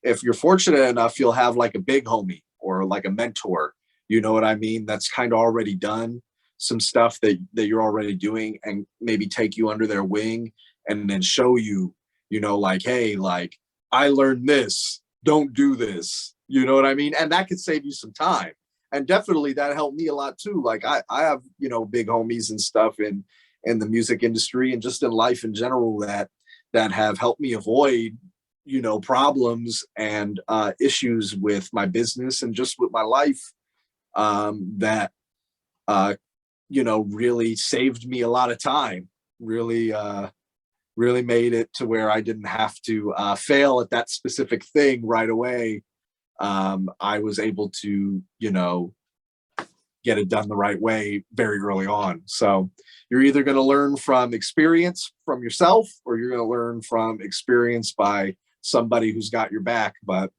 If you're fortunate enough, you'll have like a big homie or like a mentor, you know what I mean, that's kind of already done some stuff that you're already doing and maybe take you under their wing and then show you, like, hey, like I learned this, don't do this, you know what I mean? And that could save you some time. And definitely that helped me a lot too. Like I have, big homies and stuff in the music industry and just in life in general that have helped me avoid, problems and issues with my business and just with my life that really saved me a lot of time, really really made it to where I didn't have to fail at that specific thing right away. I was able to, you know, get it done the right way very early on. So you're either going to learn from experience from yourself, or you're going to learn from experience by somebody who's got your back. But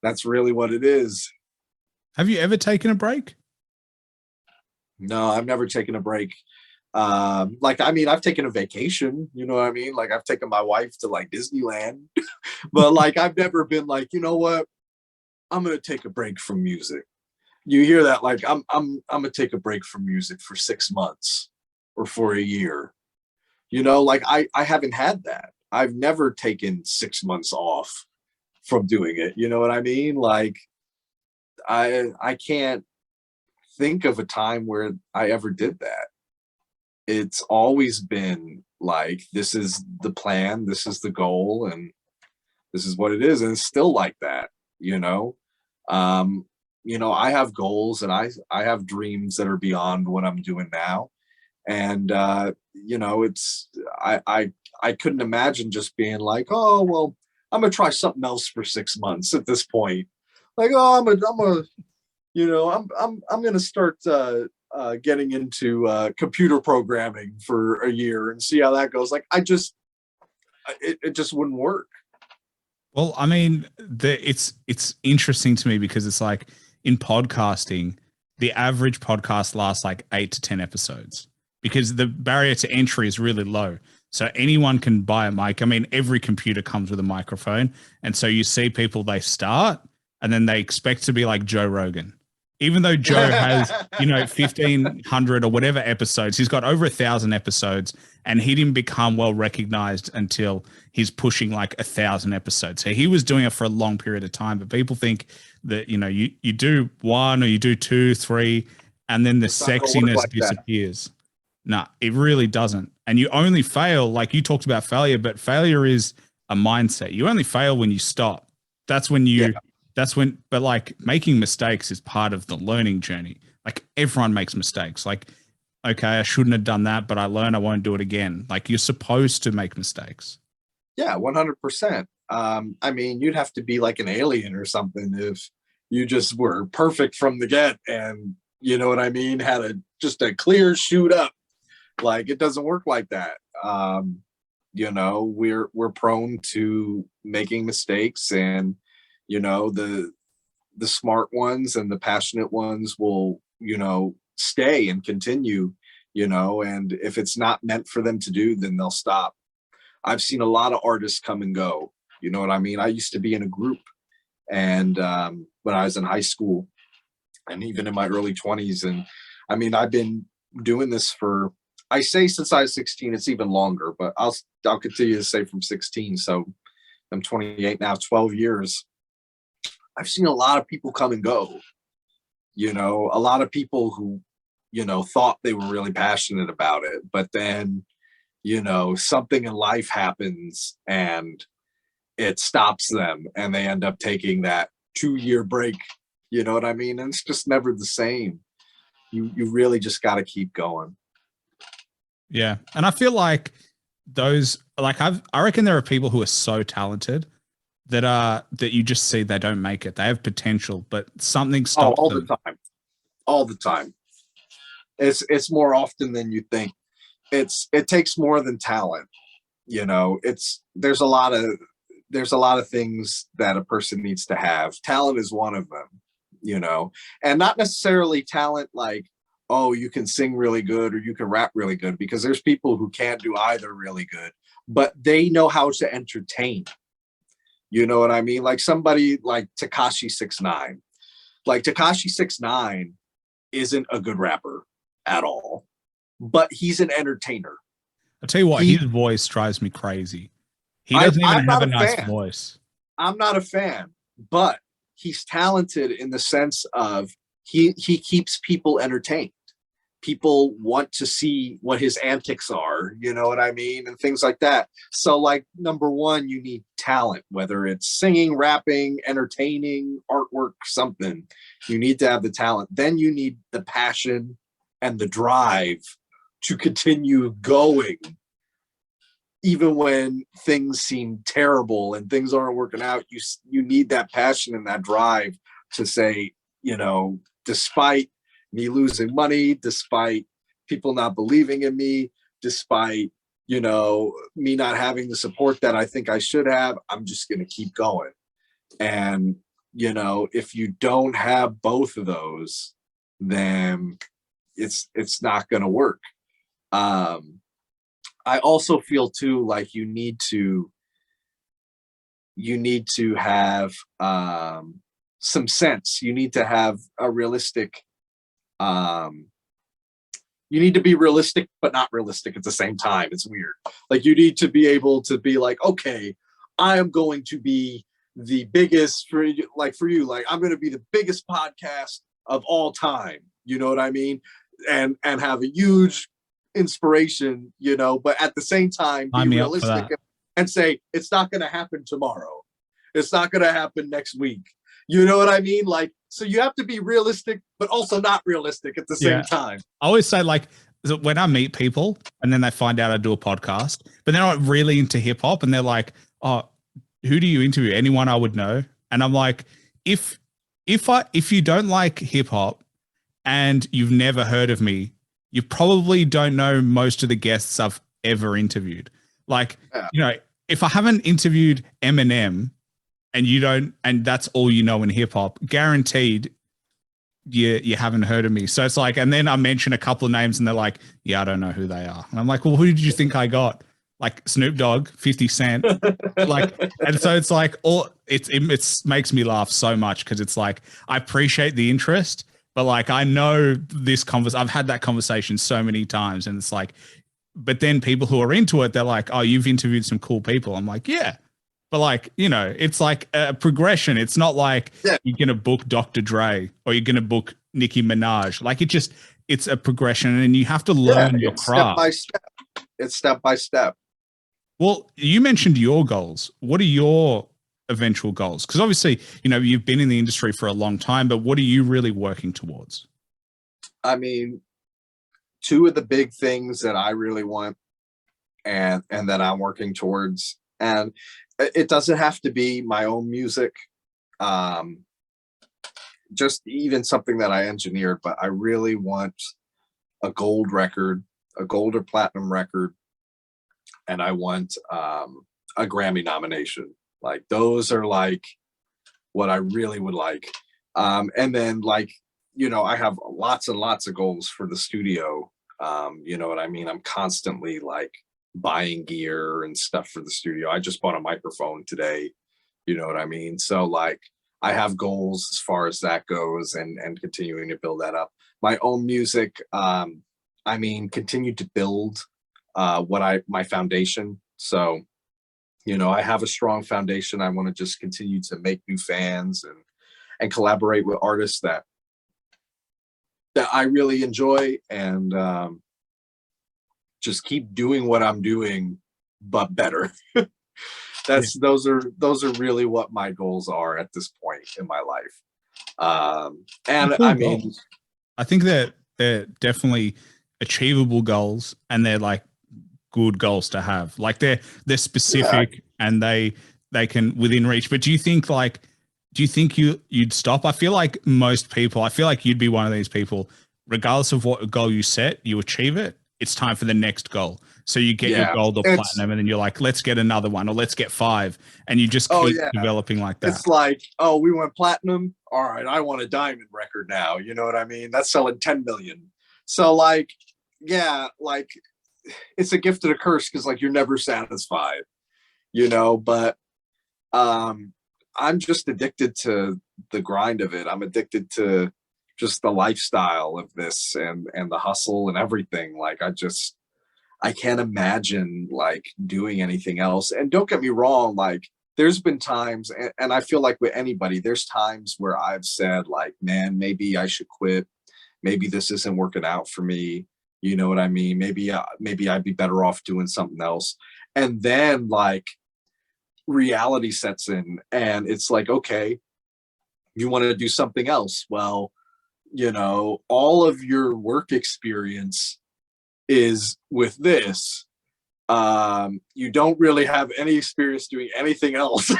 that's really what it is. Have you ever taken a break? No, I've never taken a break. Like, I mean, I've taken a vacation, you know what I mean? Like, I've taken my wife to like Disneyland, but like, I've never been like, you know what? I'm going to take a break from music. You hear that? Like, I'm going to take a break from music for 6 months or for a year, you know, like I haven't had that. I've never taken 6 months off from doing it. You know what I mean? Like, I can't think of a time where I ever did that. It's always been like, this is the plan, this is the goal, and this is what it is. And it's still like that, you know? You know, I have goals and I have dreams that are beyond what I'm doing now. And you know, it's I couldn't imagine just being like, oh well, I'm gonna try something else for 6 months at this point. Like, oh, I'm a you know, I'm gonna start getting into computer programming for a year and see how that goes. Like, it just wouldn't work. Well, I mean, it's interesting to me because it's like in podcasting, the average podcast lasts like 8 to 10 episodes because the barrier to entry is really low. So anyone can buy a mic. I mean, every computer comes with a microphone. And so you see people, they start and then they expect to be like Joe Rogan. Even though Joe has, you know, 1,500 or whatever episodes, he's got over 1,000 episodes, and he didn't become well recognized until he's pushing like 1,000 episodes. So he was doing it for a long period of time. But people think that, you know, you do one or you do two, three, and then the sexiness like disappears. No, it really doesn't. And you only fail, like you talked about failure, but failure is a mindset. You only fail when you stop. That's when you, but like making mistakes is part of the learning journey. Like everyone makes mistakes. Like, okay, I shouldn't have done that, but I learned I won't do it again. Like you're supposed to make mistakes. Yeah, 100%. I mean, you'd have to be like an alien or something if you just were perfect from the get and, you know what I mean, had just a clear shoot up. Like, it doesn't work like that. You know, we're prone to making mistakes, and you know, the smart ones and the passionate ones will, you know, stay and continue, you know, and if it's not meant for them to do, then they'll stop. I've seen a lot of artists come and go, you know what I mean? I used to be in a group, and when I was in high school and even in my early 20s. And I mean, I've been doing this for, I say since I was 16, it's even longer, but I'll continue to say from 16. So I'm 28 now, 12 years. I've seen a lot of people come and go, you know, a lot of people who, you know, thought they were really passionate about it, but then, you know, something in life happens and it stops them and they end up taking that 2-year break. You know what I mean? And it's just never the same. You really just got to keep going. Yeah. And I feel like those, like I reckon there are people who are so talented that you just see they don't make it. They have potential, but something stops all them. The time. All the time. It's more often than you think. It takes more than talent. You know, there's a lot of things that a person needs to have. Talent is one of them, you know, and not necessarily talent like, oh, you can sing really good or you can rap really good, because there's people who can't do either really good, but they know how to entertain. You know what I mean? Like somebody like Tekashi 6ix9ine. Like Tekashi 6ix9ine isn't a good rapper at all, but he's an entertainer. I'll tell you what, his voice drives me crazy. He doesn't even have a nice voice. I'm not a fan, but he's talented in the sense of he keeps people entertained. People want to see what his antics are, you know what I mean? And things like that. So like, number one, you need talent, whether it's singing, rapping, entertaining, artwork, something. You need to have the talent. Then you need the passion and the drive to continue going. even when things seem terrible and things aren't working out, you need that passion and that drive to say, you know, despite me losing money, despite people not believing in me, despite, you know, me not having the support that I think I should have, I'm just going to keep going. And, you know, if you don't have both of those, then it's not going to work. I also feel too, like you need to have some sense. You need to have a realistic, you need to be realistic, but not realistic at the same time. It's weird. Like you need to be able to be like, okay, I am going to be the biggest for you, like I'm going to be the biggest podcast of all time. You know what I mean? And have a huge inspiration, you know, but at the same time, be realistic and say, it's not going to happen tomorrow. It's not going to happen next week. You know what I mean? Like, so you have to be realistic, but also not realistic at the same time. I always say, like, when I meet people and then they find out I do a podcast, but they're not really into hip hop and they're like, oh, who do you interview? Anyone I would know? And I'm like, if you don't like hip hop and you've never heard of me, you probably don't know most of the guests I've ever interviewed. Like, you know, if I haven't interviewed Eminem and you don't, and that's all you know in hip hop, guaranteed you haven't heard of me. So it's like, and then I mention a couple of names and they're like, yeah, I don't know who they are. And I'm like, well, who did you think I got? Like Snoop Dogg, 50 Cent. Like, and so it's like, it makes me laugh so much because it's like, I appreciate the interest, but like, I know this I've had that conversation so many times and it's like, but then people who are into it, they're like, oh, you've interviewed some cool people. I'm like, yeah. But like, you know, it's like a progression. It's not like you're going to book Dr. Dre or you're going to book Nicki Minaj. Like it's a progression and you have to learn your craft. Step by step. It's step by step. Well, you mentioned your goals. What are your eventual goals? Because obviously, you know, you've been in the industry for a long time, but what are you really working towards? I mean, two of the big things that I really want and that I'm working towards, and it doesn't have to be my own music, just even something that I engineered, but I really want a gold record, a gold or platinum record, and I want a Grammy nomination. Like those are like what I really would like. And then like, you know, I have lots and lots of goals for the studio. You know what I mean? I'm constantly like buying gear and stuff for the studio. I just bought a microphone today. You know what I mean? So like I have goals as far as that goes and continuing to build that up. My own music, I mean, continue to build my foundation. So, you know, I have a strong foundation. I want to just continue to make new fans and collaborate with artists that I really enjoy and just keep doing what I'm doing, but better. Those are really what my goals are at this point in my life. And I mean, goals. I think that they're definitely achievable goals and they're like good goals to have. Like they're specific and they can within reach. But do you think you'd stop? I feel like you'd be one of these people, regardless of what goal you set, you achieve it. It's time for the next goal. So you get your gold or platinum and then you're like, let's get another one or let's get 5. And you just keep developing like that. It's like, oh, we went platinum. All right. I want a diamond record now. You know what I mean? That's selling 10 million. So like, yeah, like it's a gift and a curse because like you're never satisfied, you know, but I'm just addicted to the grind of it. I'm addicted to just the lifestyle of this and the hustle and everything. Like I can't imagine like doing anything else. And don't get me wrong, like there's been times, and I feel like with anybody, there's times where I've said like, man, maybe I should quit. Maybe this isn't working out for me. You know what I mean? Maybe I'd be better off doing something else. And then like reality sets in and it's like, okay, you want to do something else. Well, you know, all of your work experience is with this. You don't really have any experience doing anything else.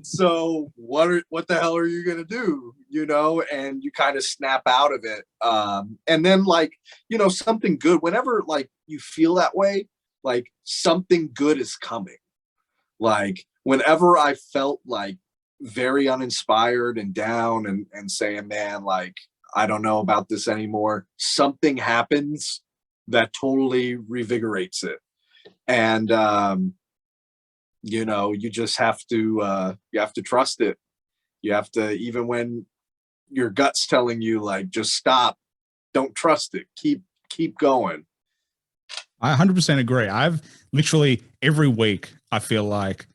So what the hell are you going to do? You know, and you kind of snap out of it. And then like, you know, something good, whenever like you feel that way, like something good is coming. Like whenever I felt like very uninspired and down and saying, man, like, I don't know about this anymore, something happens that totally revigorates it. And, you know, you just have to trust it. You have to, even when your gut's telling you like, just stop, don't trust it. Keep going. I 100% agree. I've literally every week, I feel like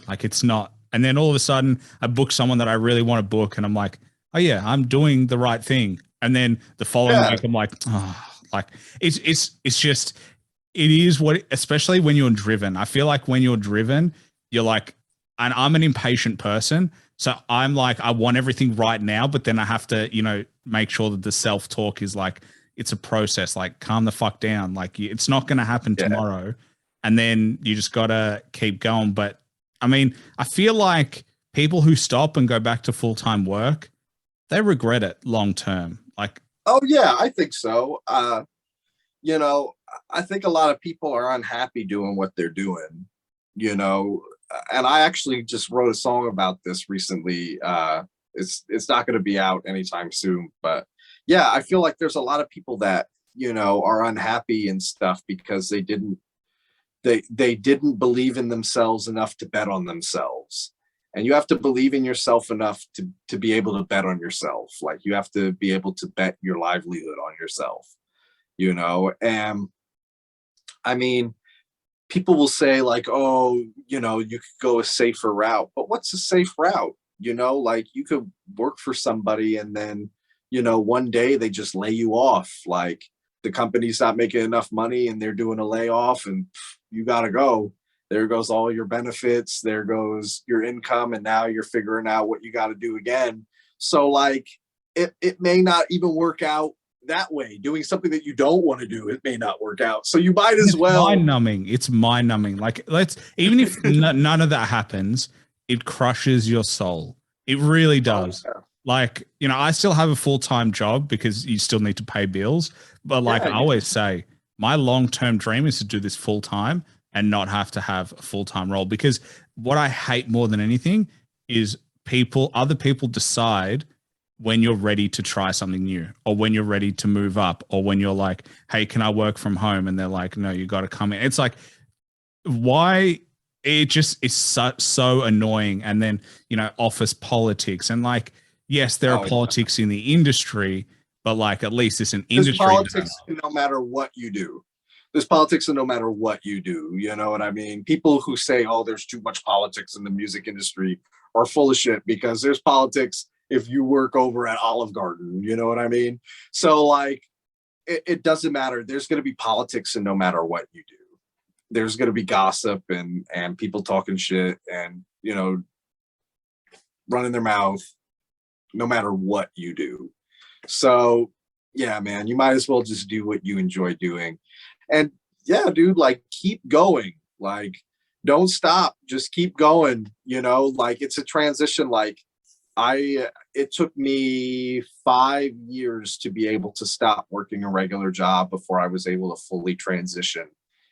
it's not. And then all of a sudden I book someone that I really want to book. And I'm like, oh yeah, I'm doing the right thing. And then the following week, I'm like, oh, like it's just, it is what, especially when you're driven. I feel like when you're driven, you're like, and I'm an impatient person. So I'm like, I want everything right now, but then I have to, you know, make sure that the self-talk is like, it's a process, like calm the fuck down. Like it's not going to happen tomorrow. And then you just got to keep going. But I mean, I feel like people who stop and go back to full-time work, they regret it long-term. Like, oh yeah, I think so. You know, I think a lot of people are unhappy doing what they're doing, you know, and I actually just wrote a song about this recently. It's not going to be out anytime soon, but yeah, I feel like there's a lot of people that, you know, are unhappy and stuff because they didn't believe in themselves enough to bet on themselves. And you have to believe in yourself enough to be able to bet on yourself. Like you have to be able to bet your livelihood on yourself, you know? And I mean, people will say like, oh, you know, you could go a safer route, but what's a safe route? You know, like you could work for somebody and then, you know, one day they just lay you off. Like the company's not making enough money and they're doing a layoff and you got to go. There goes all your benefits. There goes your income. And now you're figuring out what you got to do again. So like, it may not even work out that way. Doing something that you don't want to do, it may not work out. So you might as well. Mind numbing. It's mind numbing. Like even if none of that happens, it crushes your soul. It really does. Oh, yeah. Like, you know, I still have a full-time job because you still need to pay bills. But like I always say, my long-term dream is to do this full-time and not have to have a full-time role. Because what I hate more than anything is other people decide when you're ready to try something new or when you're ready to move up or when you're like, hey, can I work from home? And they're like, no, you got to come in. It's like, why? It just is so annoying. And then, you know, office politics and like, yes, there are politics in the industry, but like at least it's an industry. There's politics no matter what you do. There's politics no matter what you do. You know what I mean? People who say, oh, there's too much politics in the music industry are full of shit because there's politics if you work over at Olive Garden. You know what I mean? So like, it doesn't matter. There's going to be politics and no matter what you do. There's going to be gossip and people talking shit and, you know, running their mouth no matter what you do. So yeah, man, you might as well just do what you enjoy doing. And yeah, dude, like keep going, like don't stop, just keep going, you know, like it's a transition. Like it took me 5 years to be able to stop working a regular job before I was able to fully transition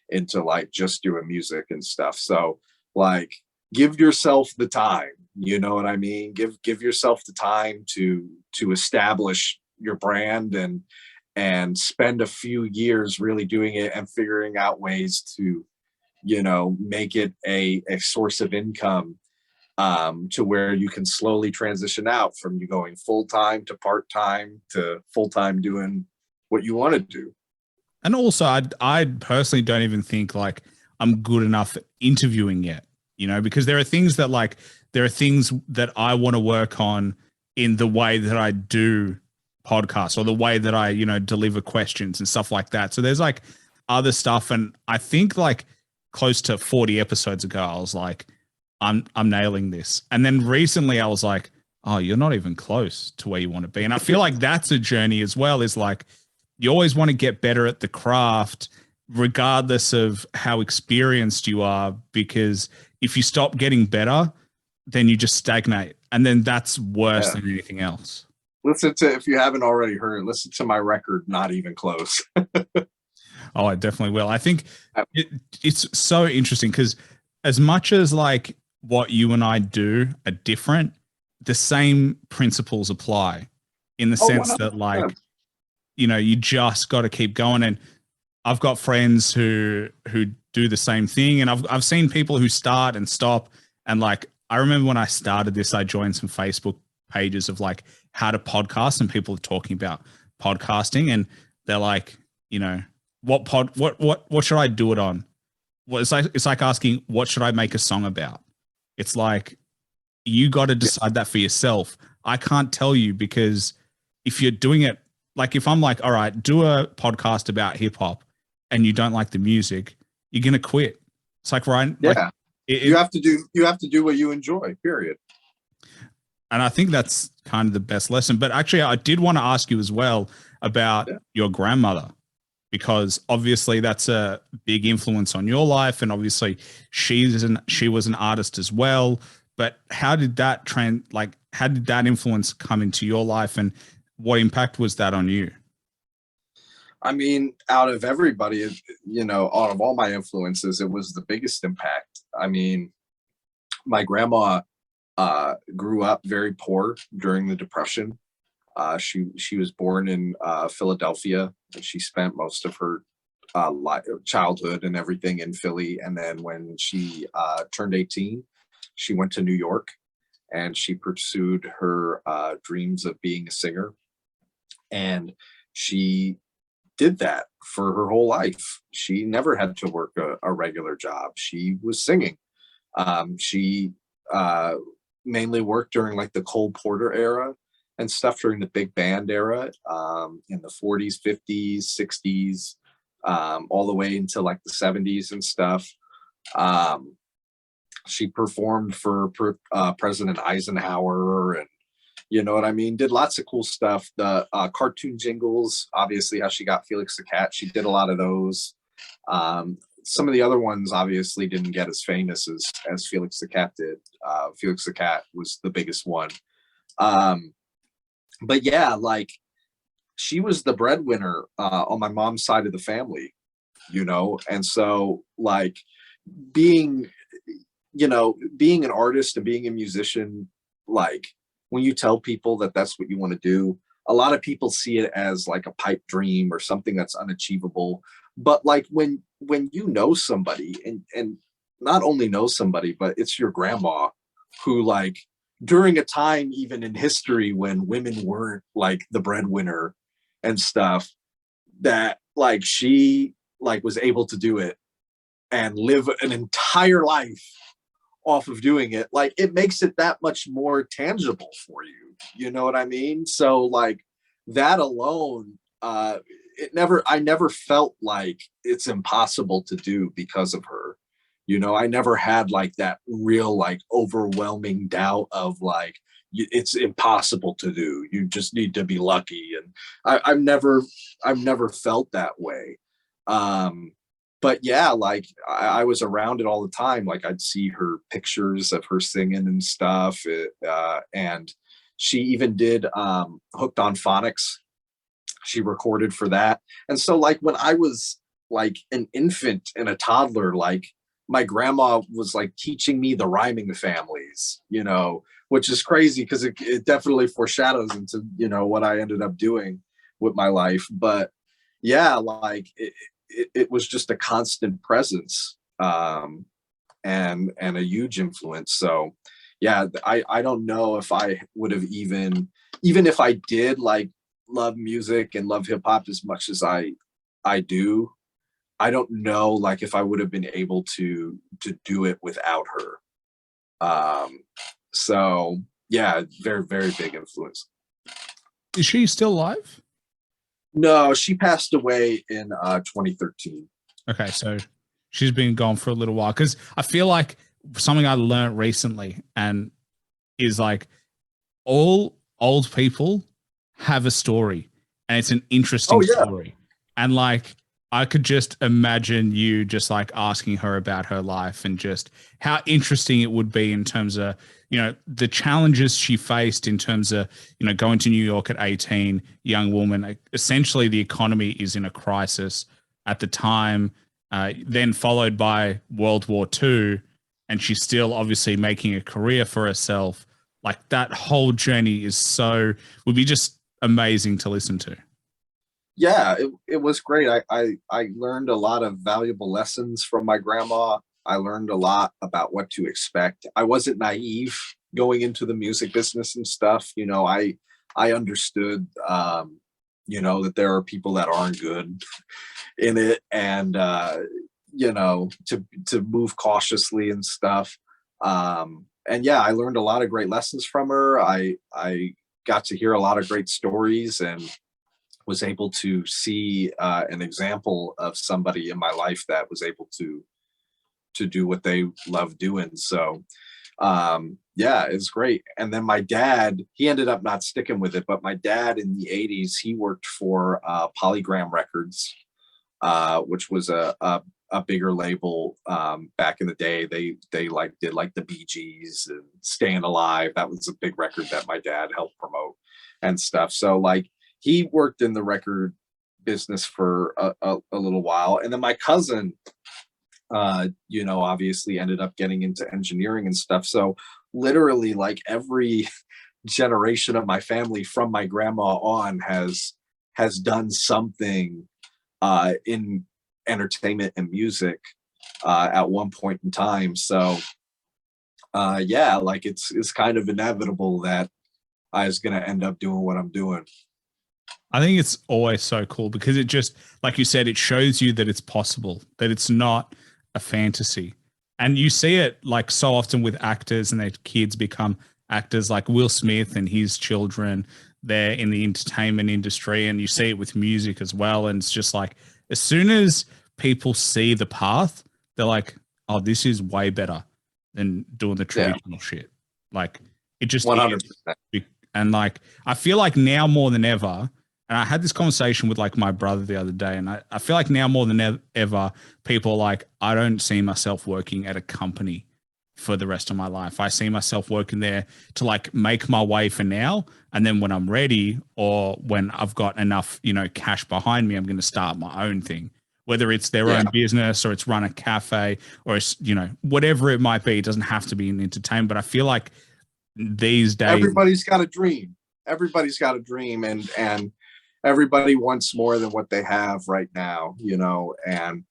into like just doing music and stuff. So like give yourself the time, you know what I mean? Give yourself the time to establish your brand and spend a few years really doing it and figuring out ways to, you know, make it a source of income to where you can slowly transition out from you going full-time to part-time to full-time doing what you want to do. And also I personally don't even think like I'm good enough at interviewing yet, you know, because there are things that I want to work on in the way that I do podcasts or the way that I, you know, deliver questions and stuff like that. So there's like other stuff. And I think like close to 40 episodes ago, I was like, I'm nailing this. And then recently I was like, oh, you're not even close to where you want to be. And I feel like that's a journey as well, is like, you always want to get better at the craft regardless of how experienced you are, because if you stop getting better, then you just stagnate. And then that's worse than anything else. Listen to, if you haven't already heard, listen to my record, Not Even Close. Oh, I definitely will. I think it's so interesting because as much as like what you and I do are different, the same principles apply in the sense 100%. That like, you know, you just got to keep going. And I've got friends who do the same thing. And I've seen people who start and stop. And like, I remember when I started this, I joined some Facebook pages of like how to podcast, and people are talking about podcasting, and they're like, you know, what should I do it on? Well, it's like asking, what should I make a song about? It's like, you got to decide that for yourself. I can't tell you, because if you're doing it, like if I'm like, all right, do a podcast about hip hop and you don't like the music, you're going to quit. It's like, right. Yeah. Like, you have to do what you enjoy, period. And I think that's kind of the best lesson. But actually, I did want to ask you as well about your grandmother, because obviously that's a big influence on your life. And obviously she was an artist as well. But how did that how did that influence come into your life, and what impact was that on you? I mean, out of everybody, you know, out of all my influences, it was the biggest impact. I mean, my grandma grew up very poor during the Depression. She was born in Philadelphia, and she spent most of her childhood and everything in Philly. And then when she turned 18, she went to New York, and she pursued her dreams of being a singer. And she did that for her whole life. She never had to work a regular job. She was singing. She mainly worked during like the Cole Porter era and stuff, during the big band era, in the 40s, 50s, 60s, all the way into like the 70s and stuff. She performed for President Eisenhower, and you know what I mean? Did lots of cool stuff. The cartoon jingles, obviously how she got Felix the Cat. She did a lot of those. Some of the other ones obviously didn't get as famous as Felix the Cat did. Felix the Cat was the biggest one. But yeah, like she was the breadwinner on my mom's side of the family, you know? And so like being an artist and being a musician, like when you tell people that that's what you want to do, a lot of people see it as like a pipe dream or something that's unachievable. But like when you know somebody, and not only know somebody, but it's your grandma, who like during a time even in history when women weren't like the breadwinner and stuff, that like she like was able to do it and live an entire life off of doing it, like it makes it that much more tangible for you. You know what I mean? So like that alone, I never felt like it's impossible to do because of her. You know, I never had like that real like overwhelming doubt of like it's impossible to do. You just need to be lucky. And I've never felt that way. But yeah, like I was around it all the time. Like I'd see her pictures of her singing and stuff. And she even did Hooked on Phonics. She recorded for that. And so like when I was like an infant and a toddler, like my grandma was like teaching me the rhyming families, you know, which is crazy because it definitely foreshadows into, you know, what I ended up doing with my life. But yeah, like it was just a constant presence and a huge influence. So yeah, I don't know if I would have even if I did like love music and love hip hop as much as I do, I don't know like if I would have been able to do it without her. So yeah, very, very big influence. Is she still alive? No, she passed away in 2013. Okay, so she's been gone for a little while, because I feel like something I learned recently and is like all old people have a story, and it's an interesting story. And like I could just imagine you just like asking her about her life and just how interesting it would be in terms of, the challenges she faced in terms of, going to New York at 18, young woman. Essentially, the economy is in a crisis at the time, then followed by World War II, and she's still obviously making a career for herself. Like that whole journey would be just amazing to listen to. Yeah, it was great. I learned a lot of valuable lessons from my grandma. I learned a lot about what to expect. I wasn't naive going into the music business and stuff. I understood, that there are people that aren't good in it, and to move cautiously and stuff. And yeah, I learned a lot of great lessons from her. I got to hear a lot of great stories and was able to see an example of somebody in my life that was able to do what they love doing. So yeah, it's great. And then my dad, he ended up not sticking with it, but my dad in the 80s, he worked for Polygram Records, which was a bigger label back in the day. They did like the Bee Gees and Staying Alive. That was a big record that my dad helped promote and stuff. So like, he worked in the record business for a little while. And then my cousin, obviously ended up getting into engineering and stuff. So literally like every generation of my family from my grandma on has done something in entertainment and music at one point in time. So yeah, like it's kind of inevitable that I was going to end up doing what I'm doing. I think it's always so cool because it just, like you said, it shows you that it's possible, that it's not a fantasy. And you see it like so often with actors and their kids become actors, like Will Smith and his children. They're in the entertainment industry, and you see it with music as well. And it's just like, as soon as people see the path, they're like, oh, this is way better than doing the traditional shit. Like it just 100%. is. And like, I feel like now more than ever, and I had this conversation with like my brother the other day, and I feel like now more than ever, people are like, I don't see myself working at a company for the rest of my life. I see myself working there to like make my way for now. And then when I'm ready, or when I've got enough, cash behind me, I'm going to start my own thing, whether it's their own business or it's run a cafe or it's, whatever it might be. It doesn't have to be in entertainment, but I feel like these days, everybody's got a dream. Everybody's got a dream, and everybody wants more than what they have right now, and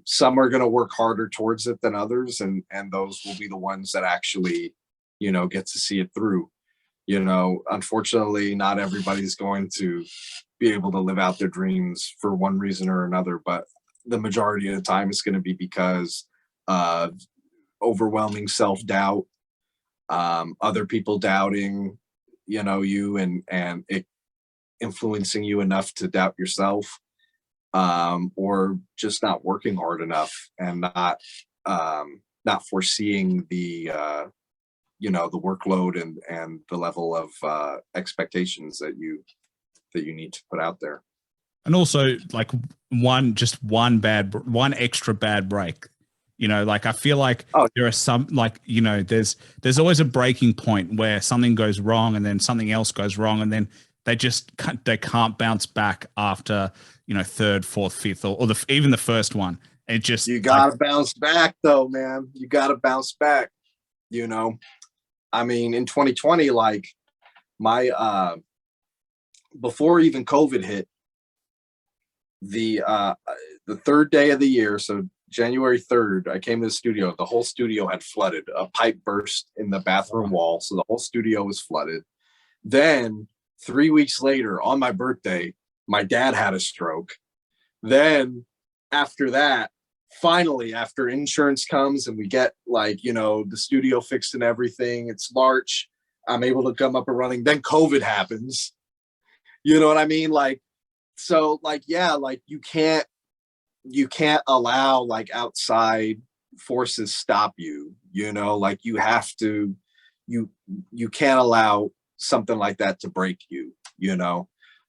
some are going to work harder towards it than others, and those will be the ones that actually get to see it through. Unfortunately, not everybody's going to be able to live out their dreams for one reason or another, but the majority of the time it's going to be because of overwhelming self-doubt, other people doubting you, and it influencing you enough to doubt yourself, or just not working hard enough and not foreseeing the the workload and the level of expectations that you need to put out there. And also like one extra bad break. Like I feel like there are some, like, there's always a breaking point where something goes wrong and then something else goes wrong, and then they can't bounce back after, third, fourth, fifth, or even the first one. It just, you gotta bounce back though, man. You gotta bounce back. I mean, in 2020, like my before even COVID hit, the third day of the year, so January 3rd, I came to the studio. The whole studio had flooded. A pipe burst in the bathroom wall, so the whole studio was flooded. Then 3 weeks later, on my birthday, my dad had a stroke. Then after that, finally, after insurance comes and we get the studio fixed and everything, it's March, I'm able to come up and running. Then COVID happens. You know what I mean? You can't allow outside forces stop you. You have to, you can't allow something like that to break you.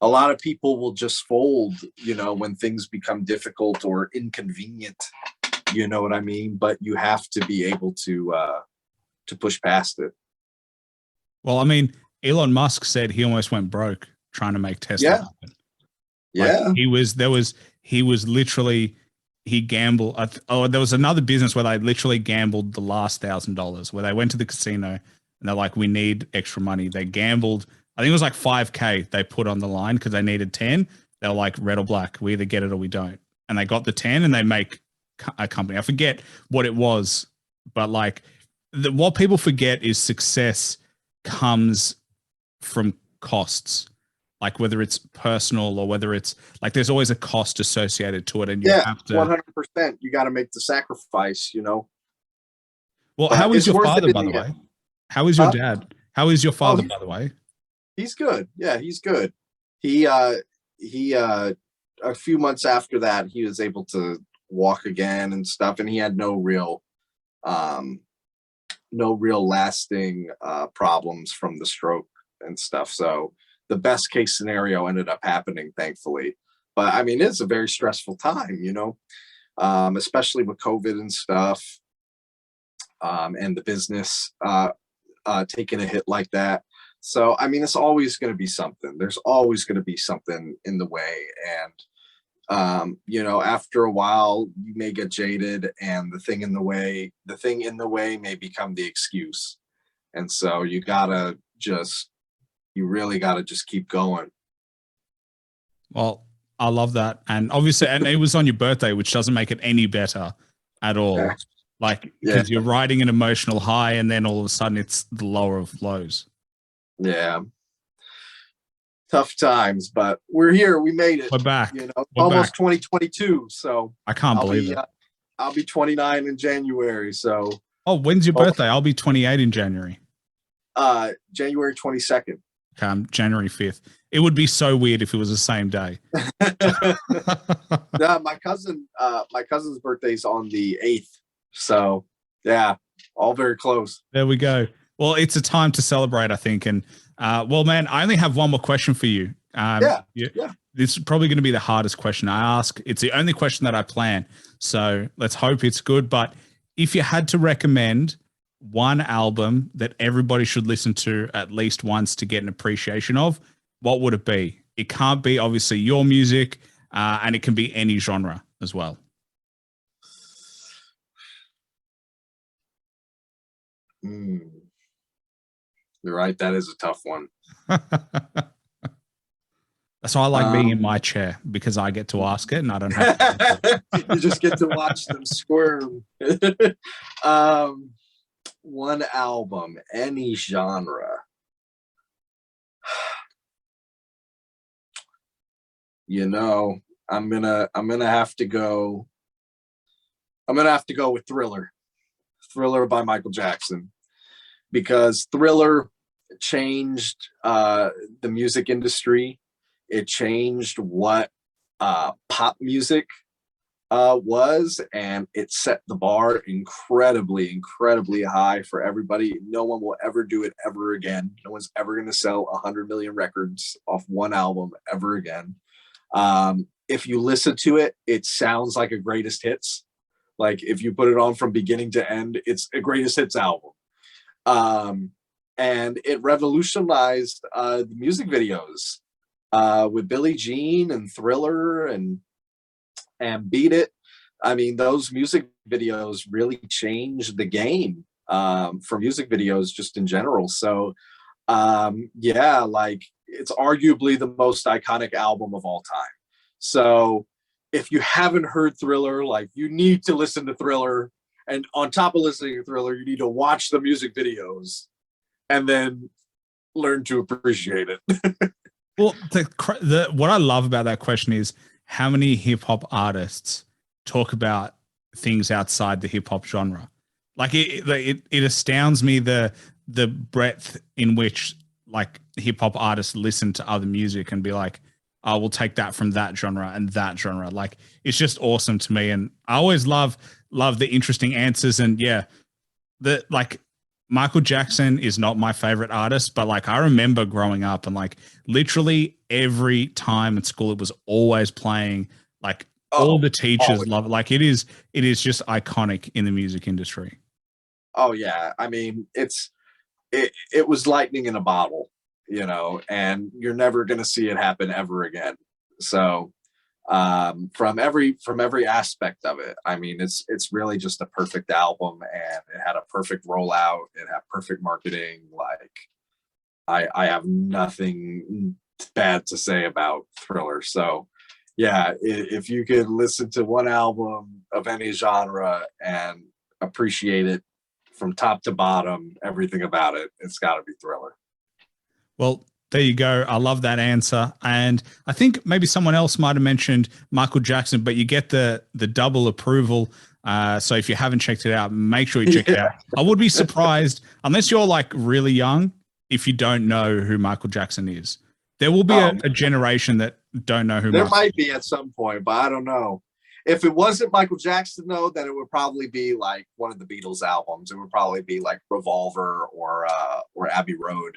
a lot of people will just fold, you know, when things become difficult or inconvenient, you know what I mean? But you have to be able to push past it. Well, I mean, Elon Musk said he almost went broke trying to make Tesla happen. Like Yeah. he was literally, he gambled. There was another business where they literally gambled the last $1,000, where they went to the casino and they're like, we need extra money. They gambled. I think it was like 5K they put on the line because they needed 10. They were like, red or black. We either get it or we don't. And they got the 10 and they make a company. I forget what it was, but like what people forget is success comes from costs. Like whether it's personal or whether it's like, there's always a cost associated to it. And you have to 100%. You got to make the sacrifice, you know? Well, how is your father, by the way? How is your dad? How is your father, by the way? He's good. Yeah, he's good. He a few months after that, he was able to walk again and stuff, and he had no real lasting problems from the stroke and stuff. So the best case scenario ended up happening, thankfully. But I mean, it's a very stressful time, you know, especially with COVID and stuff, and the business taking a hit like that. So, I mean, it's always going to be something. There's always going to be something in the way. And, you know, after a while, you may get jaded, and the thing in the way may become the excuse. And so you really got to just keep going. Well, I love that. And obviously, and it was on your birthday, which doesn't make it any better at all. Yeah. Like, because you're riding an emotional high and then all of a sudden it's the lower of lows. Yeah. Tough times, but we're here. We made it. We're back. You know, almost 2022. So I can't believe it. I'll be 29 in January. So. Oh, when's your birthday? I'll be 28 in January. January 22nd. Okay, January 5th. It would be so weird if it was the same day. Yeah, my cousin's birthday's on the 8th. So yeah, all very close. There we go. Well, it's a time to celebrate, I think. And well, man, I only have one more question for you. Yeah. This is probably going to be the hardest question I ask. It's the only question that I plan. So let's hope it's good. But if you had to recommend one album that everybody should listen to at least once to get an appreciation of, what would it be? It can't be obviously your music, and it can be any genre as well. You're right. That is a tough one. That's why I like being in my chair, because I get to ask it and I don't have to. You just get to watch them squirm. One album, any genre. You know, I'm gonna have to go with Thriller. Thriller by Michael Jackson, because Thriller changed the music industry. It changed what pop music was, and it set the bar incredibly, incredibly high for everybody. No one will ever do it ever again. No one's ever going to sell 100 million records off one album ever again. If you listen to it, it sounds like a greatest hits. Like if you put it on from beginning to end, it's a greatest hits album. And it revolutionized the music videos with Billie Jean and Thriller and Beat It. I mean, those music videos really changed the game for music videos just in general. So yeah, like it's arguably the most iconic album of all time. So if you haven't heard Thriller, like you need to listen to Thriller. And on top of listening to Thriller, you need to watch the music videos and then learn to appreciate it. Well, what I love about that question is how many hip hop artists talk about things outside the hip hop genre. Like it astounds me the breadth in which like hip hop artists listen to other music and be like, I will take that from that genre and that genre. Like it's just awesome to me. And I always love the interesting answers. And yeah, Michael Jackson is not my favorite artist, but like I remember growing up and like literally every time at school it was always playing. Like all the teachers love it. Like it is just iconic in the music industry. Oh yeah, I mean it was lightning in a bottle, you know, and you're never going to see it happen ever again. So from every aspect of it, I mean it's really just a perfect album, and it had a perfect rollout, it had perfect marketing. Like I have nothing bad to say about Thriller. So yeah, if you could listen to one album of any genre and appreciate it from top to bottom, everything about it, it's got to be Thriller. Well, there you go. I love that answer. And I think maybe someone else might have mentioned Michael Jackson, but you get the double approval. So if you haven't checked it out, make sure you check it out. I would be surprised, unless you're like really young, if you don't know who Michael Jackson is. There will be a generation that don't know who. There might be at some point, but I don't know. If it wasn't Michael Jackson, though, then it would probably be like one of the Beatles albums. It would probably be like Revolver or Abbey Road.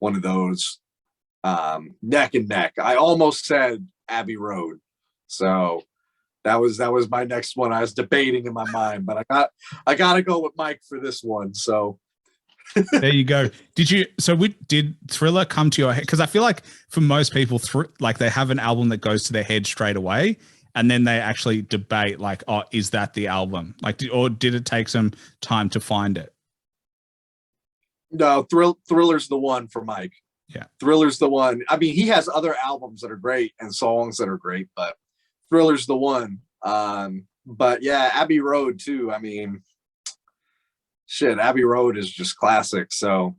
One of those, neck and neck. I almost said Abbey Road, so that was my next one. I was debating in my mind, but I got to go with Mike for this one. So there you go. Did Thriller come to your head? Because I feel like for most people, like they have an album that goes to their head straight away, and then they actually debate like, oh, is that the album? Like, or did it take some time to find it? No, Thriller's the one for Mike. Yeah, Thriller's the one. I mean, he has other albums that are great and songs that are great, but Thriller's the one. But yeah, Abbey Road too. I mean, shit, Abbey Road is just classic. So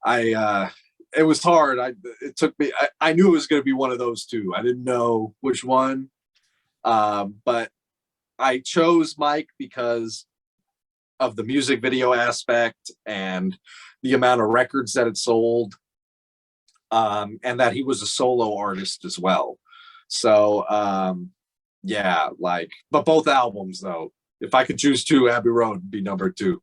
it was hard. It took me. I knew it was going to be one of those two. I didn't know which one, but I chose Mike because of the music video aspect and the amount of records that it sold, and that he was a solo artist as well. So yeah, like, but both albums though, if I could choose two, Abbey Road would be number two.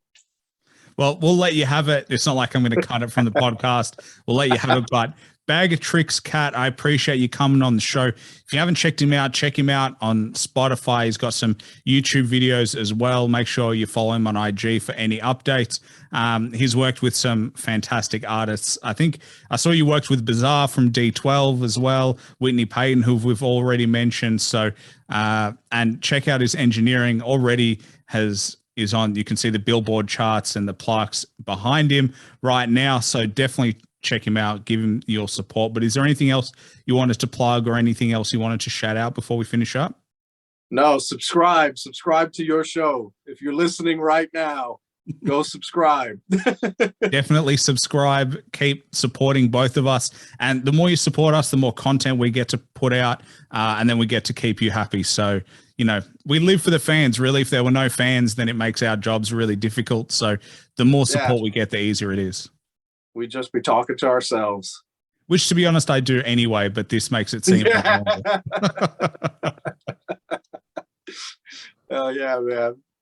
Well, we'll let you have it. It's not like I'm going to cut it from the podcast. We'll let you have it. But Bag of Tricks, Cat, I appreciate you coming on the show. If you haven't checked him out, check him out on Spotify. He's got some YouTube videos as well. Make sure you follow him on IG for any updates. He's worked with some fantastic artists. I think I saw you worked with Bizarre from D12 as well, Whitney Payton, who we've already mentioned. So, and check out his engineering. Already is on. You can see the Billboard charts and the plaques behind him right now. So definitely check him out, give him your support. But is there anything else you wanted to plug or anything else you wanted to shout out before we finish up? No, subscribe to your show. If you're listening right now, go subscribe. Definitely subscribe. Keep supporting both of us. And the more you support us, the more content we get to put out. And then we get to keep you happy. So, you know, we live for the fans, really. If there were no fans, then it makes our jobs really difficult. So the more support we get, the easier it is. We'd just be talking to ourselves. Which, to be honest, I do anyway, but this makes it seem like Oh, yeah, man.